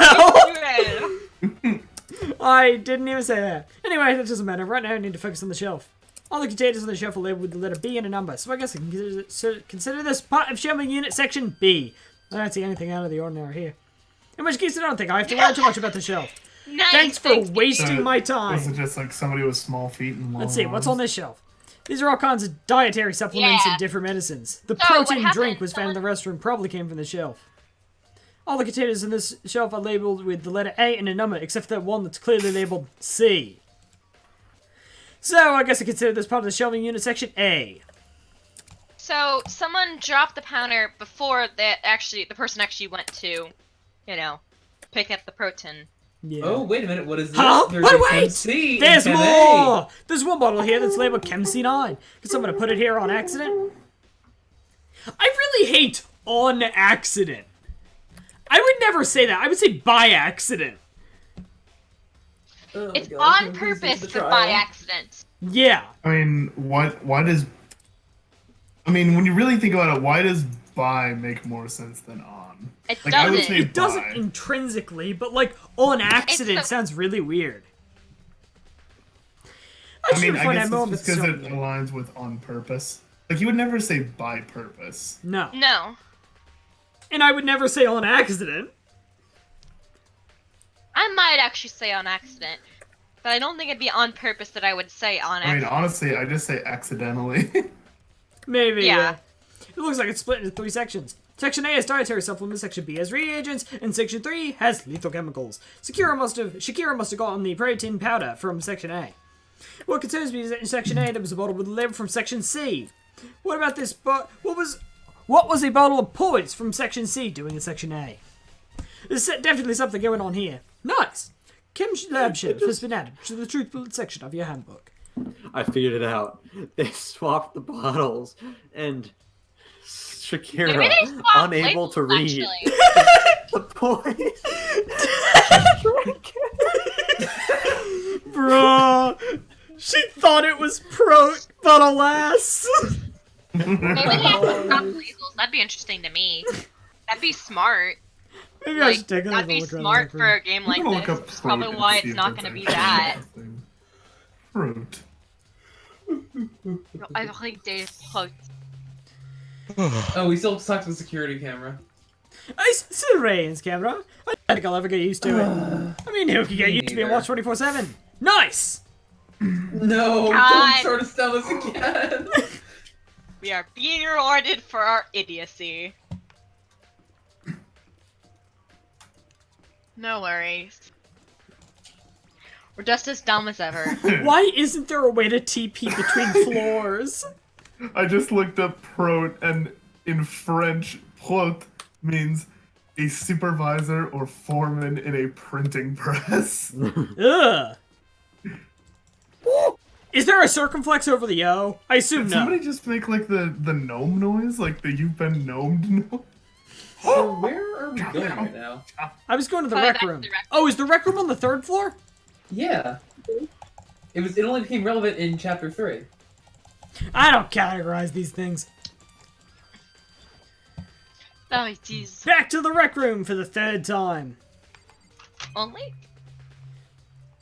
I didn't even say that. Anyway, that doesn't matter. Right now, I need to focus on the shelf. All the containers on the shelf are labeled with the letter B and a number, so I guess I can consider this part of shelving unit section B. I don't see anything out of the ordinary here. In which case, I don't think I have to worry too much about the shelf. Nice. Thanks for thanks, wasting my Was it time. just like somebody with small feet and long Let's see, what's arms? on this shelf? These are all kinds of dietary supplements Yeah. and different medicines. The So, what protein happened? drink was found in the restroom, probably came from the shelf. All the containers in this shelf are labeled with the letter A and a number, except for that one that's clearly labeled C. So, I guess I consider this part of the shelving unit section A. So someone dropped the powder before the person actually went to, pick up the protein. Yeah. Oh, wait a minute. What is this? Huh? There's Wait, a wait! Chem C and There's Chem A. more! There's one bottle here that's labeled Chem C9. Could someone have put it here on accident? I really hate on accident. I would never say that. I would say by accident. Oh, It's God, on this is purpose, the but trial. by accident. Yeah. I mean, why does... I mean, when you really think about it, why does by make more sense than on? It Like, I would doesn't. say- It doesn't By. intrinsically, but like on accident It's a- sounds really weird. I I mean, should I find guess out more it's about just because it the aligns with on purpose. Like, you would never say by purpose. No. No. And I would never say on accident. I might actually say on accident, but I don't think it'd be on purpose that I would say on I mean, accident. honestly, I just say accidentally. Maybe. Yeah. It looks like it's split into 3 sections. Section A has dietary supplements, Section B has reagents, and Section 3 has lethal chemicals. Shakira must have gotten the protein powder from Section A. What concerns me is that in Section A there was a bottle with liver from Section C. What about this? What was a bottle of poise from Section C doing in Section A? There's definitely something going on here. Nice. Chem lab shift has been added to the truth bullet section of your handbook. I figured it out. They swapped the bottles, and Shakira, Maybe they swapped unable to labels, read actually. the poise. Bruh. She thought it was but alas. Maybe they have to swap labels. That'd be interesting to me. That'd be smart. Maybe I should take a That'd be look around smart the for a game like I'm gonna look this. up That's probably fruit why and see it's if not that's going to be actually that. a thing. Fruit. I think they put. Oh, we still talk to the security camera. It's Ryan's camera. I don't think I'll ever get used to it. I mean, who can get used to being watched 24/7? Nice! No, God. don't short us down this again. We are being rewarded for our idiocy. No worries. We're just as dumb as ever. Why isn't there a way to TP between floors? I just looked up prot, and in French, prot means a supervisor or foreman in a printing press. Ugh. Is there a circumflex over the O? I assume Did no. somebody just make like the gnome noise? Like the you've been gnomed noise? So where are we going right now? I was going to the Probably rec back to room. the rec Oh, is the rec room on the 3rd floor? Yeah. It only became relevant in chapter 3. I don't categorize these things. Oh, jeez. Back to the rec room for the 3rd time. Only?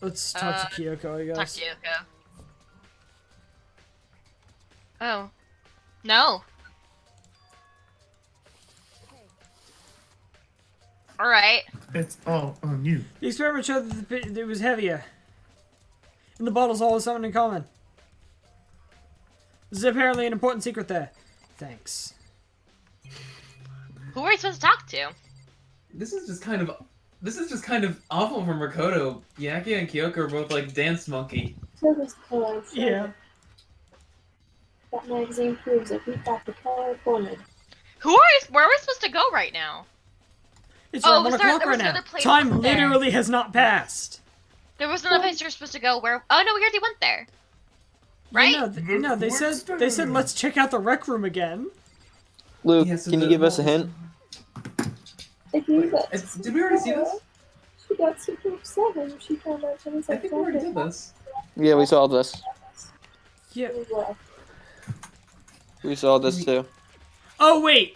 Let's talk to Kyoko, I Talk guess. to Yoko. Oh. No. Alright. It's all on you. The experiment showed that it was heavier. And the bottles all have something in common. This is apparently an important secret there. Thanks. Who are we supposed to talk to? This is just kind of awful from Makoto. Yaki and Kyoko are both like dance monkey. So this color. Yeah. That magazine proves that we got the color cornered. Where are we supposed to go right now? It's Oh, around 1 was there- o'clock there right was now. another place Time up there. literally has not passed. There was another place you were supposed to go where... Oh, no, we already went there. Right? Yeah, no, they said let's check out the rec room again. Luke, Yeah, so can you the- give us a hint? If you got Did we already see this? she got super upset when she found out she was I like think we already did this. Yeah, we saw this. Yeah. We saw this too. Oh wait,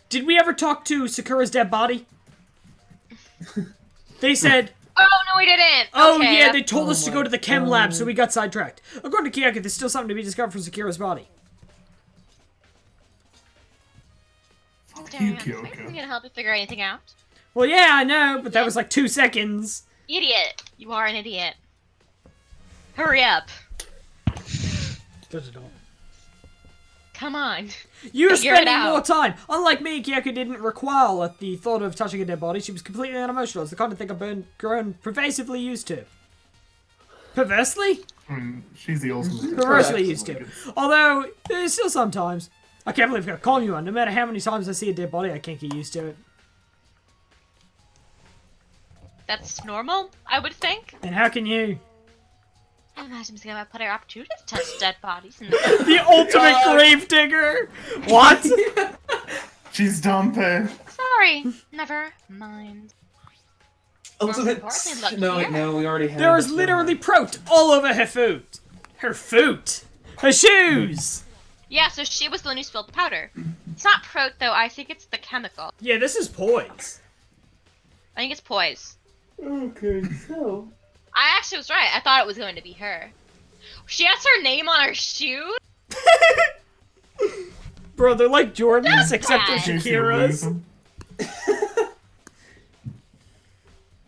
did we ever talk to Sakura's dead body? They said, Oh, no, we didn't. oh Okay, yeah, that's- they told us to go to the chem lab, so we got sidetracked. According to Kiyaka, there's still something to be discovered from Sakura's body. Fuck Damn, you, Are we Kyoko. gonna help you figure anything out? Well, yeah, I know, but that was like 2 seconds. Idiot. You are an idiot. Hurry up. Come on. You're Figure it spending out. more time. Unlike me, Kiyoko didn't recoil at the thought of touching a dead body. She was completely unemotional. It's the kind of thing I've grown pervasively used to. Perversely? She's the ultimate. Perversely used to. Although, there's still sometimes. I can't believe how calm you are. No matter how many times I see a dead body, I can't get used to it. That's normal, I would think. And how can you? I imagine it's gonna put our opportunity to touch dead bodies in the The ultimate grave digger! What? She's Dumpy. Sorry, never mind. Ultimate. importantly, look No, here. no, we already have. There is this. literally prot all over her foot. Her foot. Her shoes. Yeah, so she was the one who spilled the powder. It's not prot though, I think it's the chemical. Yeah, this is poise. I think it's poise. Okay, so. I actually was right, I thought it was going to be her. She has her name on her shoes? Bro, they're like Jordans, except they're bad. Shakira's.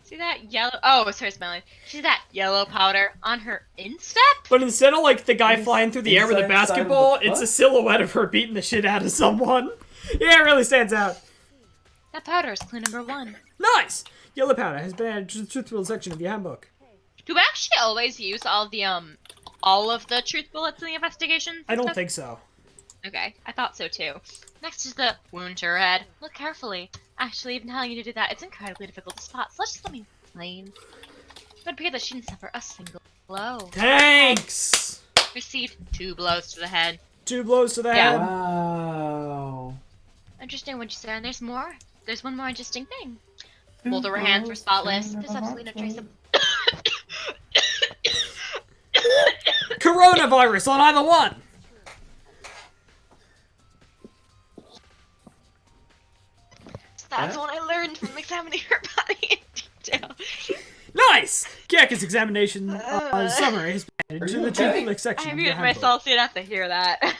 See, See that yellow? Oh, sorry, smelling. See that yellow powder on her instep? But instead of like the guy flying through the air with a Inside side of the basketball, it's a butt? silhouette of her beating the shit out of someone. Yeah, it really stands out. That powder is clue number 1. Nice! Yellow powder has been added to the truthful section of your handbook. Do we actually always use all the truth bullets in the investigations? I don't think so. Okay, I thought so too. Next is the wound to her head. Look carefully. Actually, even telling you to do that, it's incredibly difficult to spot, so let's just let me explain. It would appear that she didn't suffer a single blow. Thanks! Received 2 blows to the head. 2 blows to the Yeah. head. Wow. Interesting what you said, and there's more. There's one more interesting thing. Both of her hands were spotless. There's absolutely no trace of... Coronavirus on either one! That's what I learned from examining her body in detail. Nice! Kiaka's examination summary has been added to the truthful section I of your muted handbook. myself so you'd have to hear that.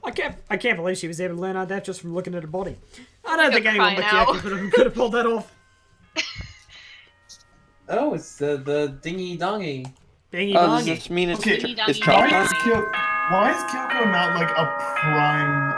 I can't believe she was able to learn out that just from looking at her body. I don't think You're anyone but crying Kiaka could have pulled that off. Oh, it's the dingy dongy. Dingy Oh, does bongy. this mean it's, Okay, it's Why chocolate? why is Kyoko not like a prime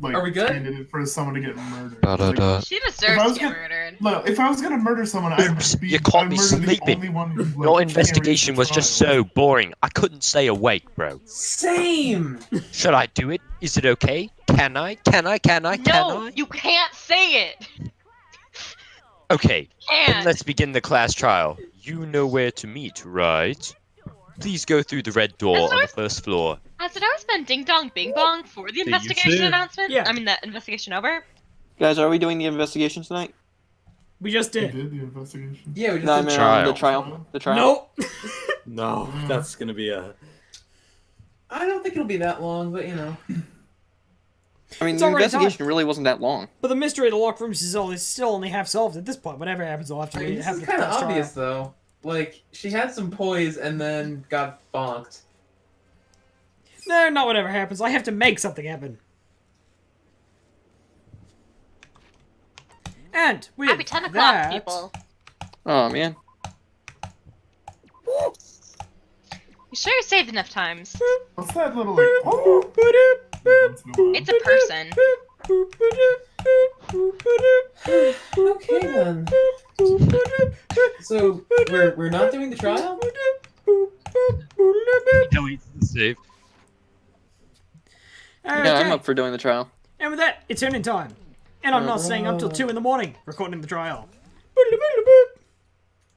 like Are we good? candidate for someone to get murdered? Da-da-da. She If I deserves was to get gonna- murdered. Look, if I was gonna murder someone, I'd Oops, be you caught I'd me murder the sleeping. only one who, like, Your carries investigation the was just trial. so boring. I couldn't stay awake, bro. Same. Should I do it? Is it okay? Can I? Can I? Can I? Can No, I? you can't say it. Okay, then Can't. let's begin the class trial. You know where to meet, right? Please go through the red door on the first floor. Has it always been ding dong bing bong for the you investigation soon. announcement? Yeah. I mean, the investigation over? Guys, are we doing the investigation tonight? We just We did. did the investigation. Yeah, we just No, I did mean trial. the trial. The trial. Nope. No, that's gonna be a. I don't think it'll be that long, but you know. I mean, It's the already investigation really wasn't that long. But the mystery of the locked rooms is still only half solved at this point. Whatever happens, we'll have to I mean, this have is the kind of class obvious trial. though. Like she had some poise and then got bonked. No, not whatever happens. I have to make something happen. And with Happy 10 o'clock, that, people. Oh man. You sure you saved enough times? What's that little like? Oh, It's a person. Okay then. So we're not doing the trial? No, it's the save. Okay. Yeah, I'm up for doing the trial. And with that, it's turning time. And I'm not staying up till 2 in the morning recording the trial.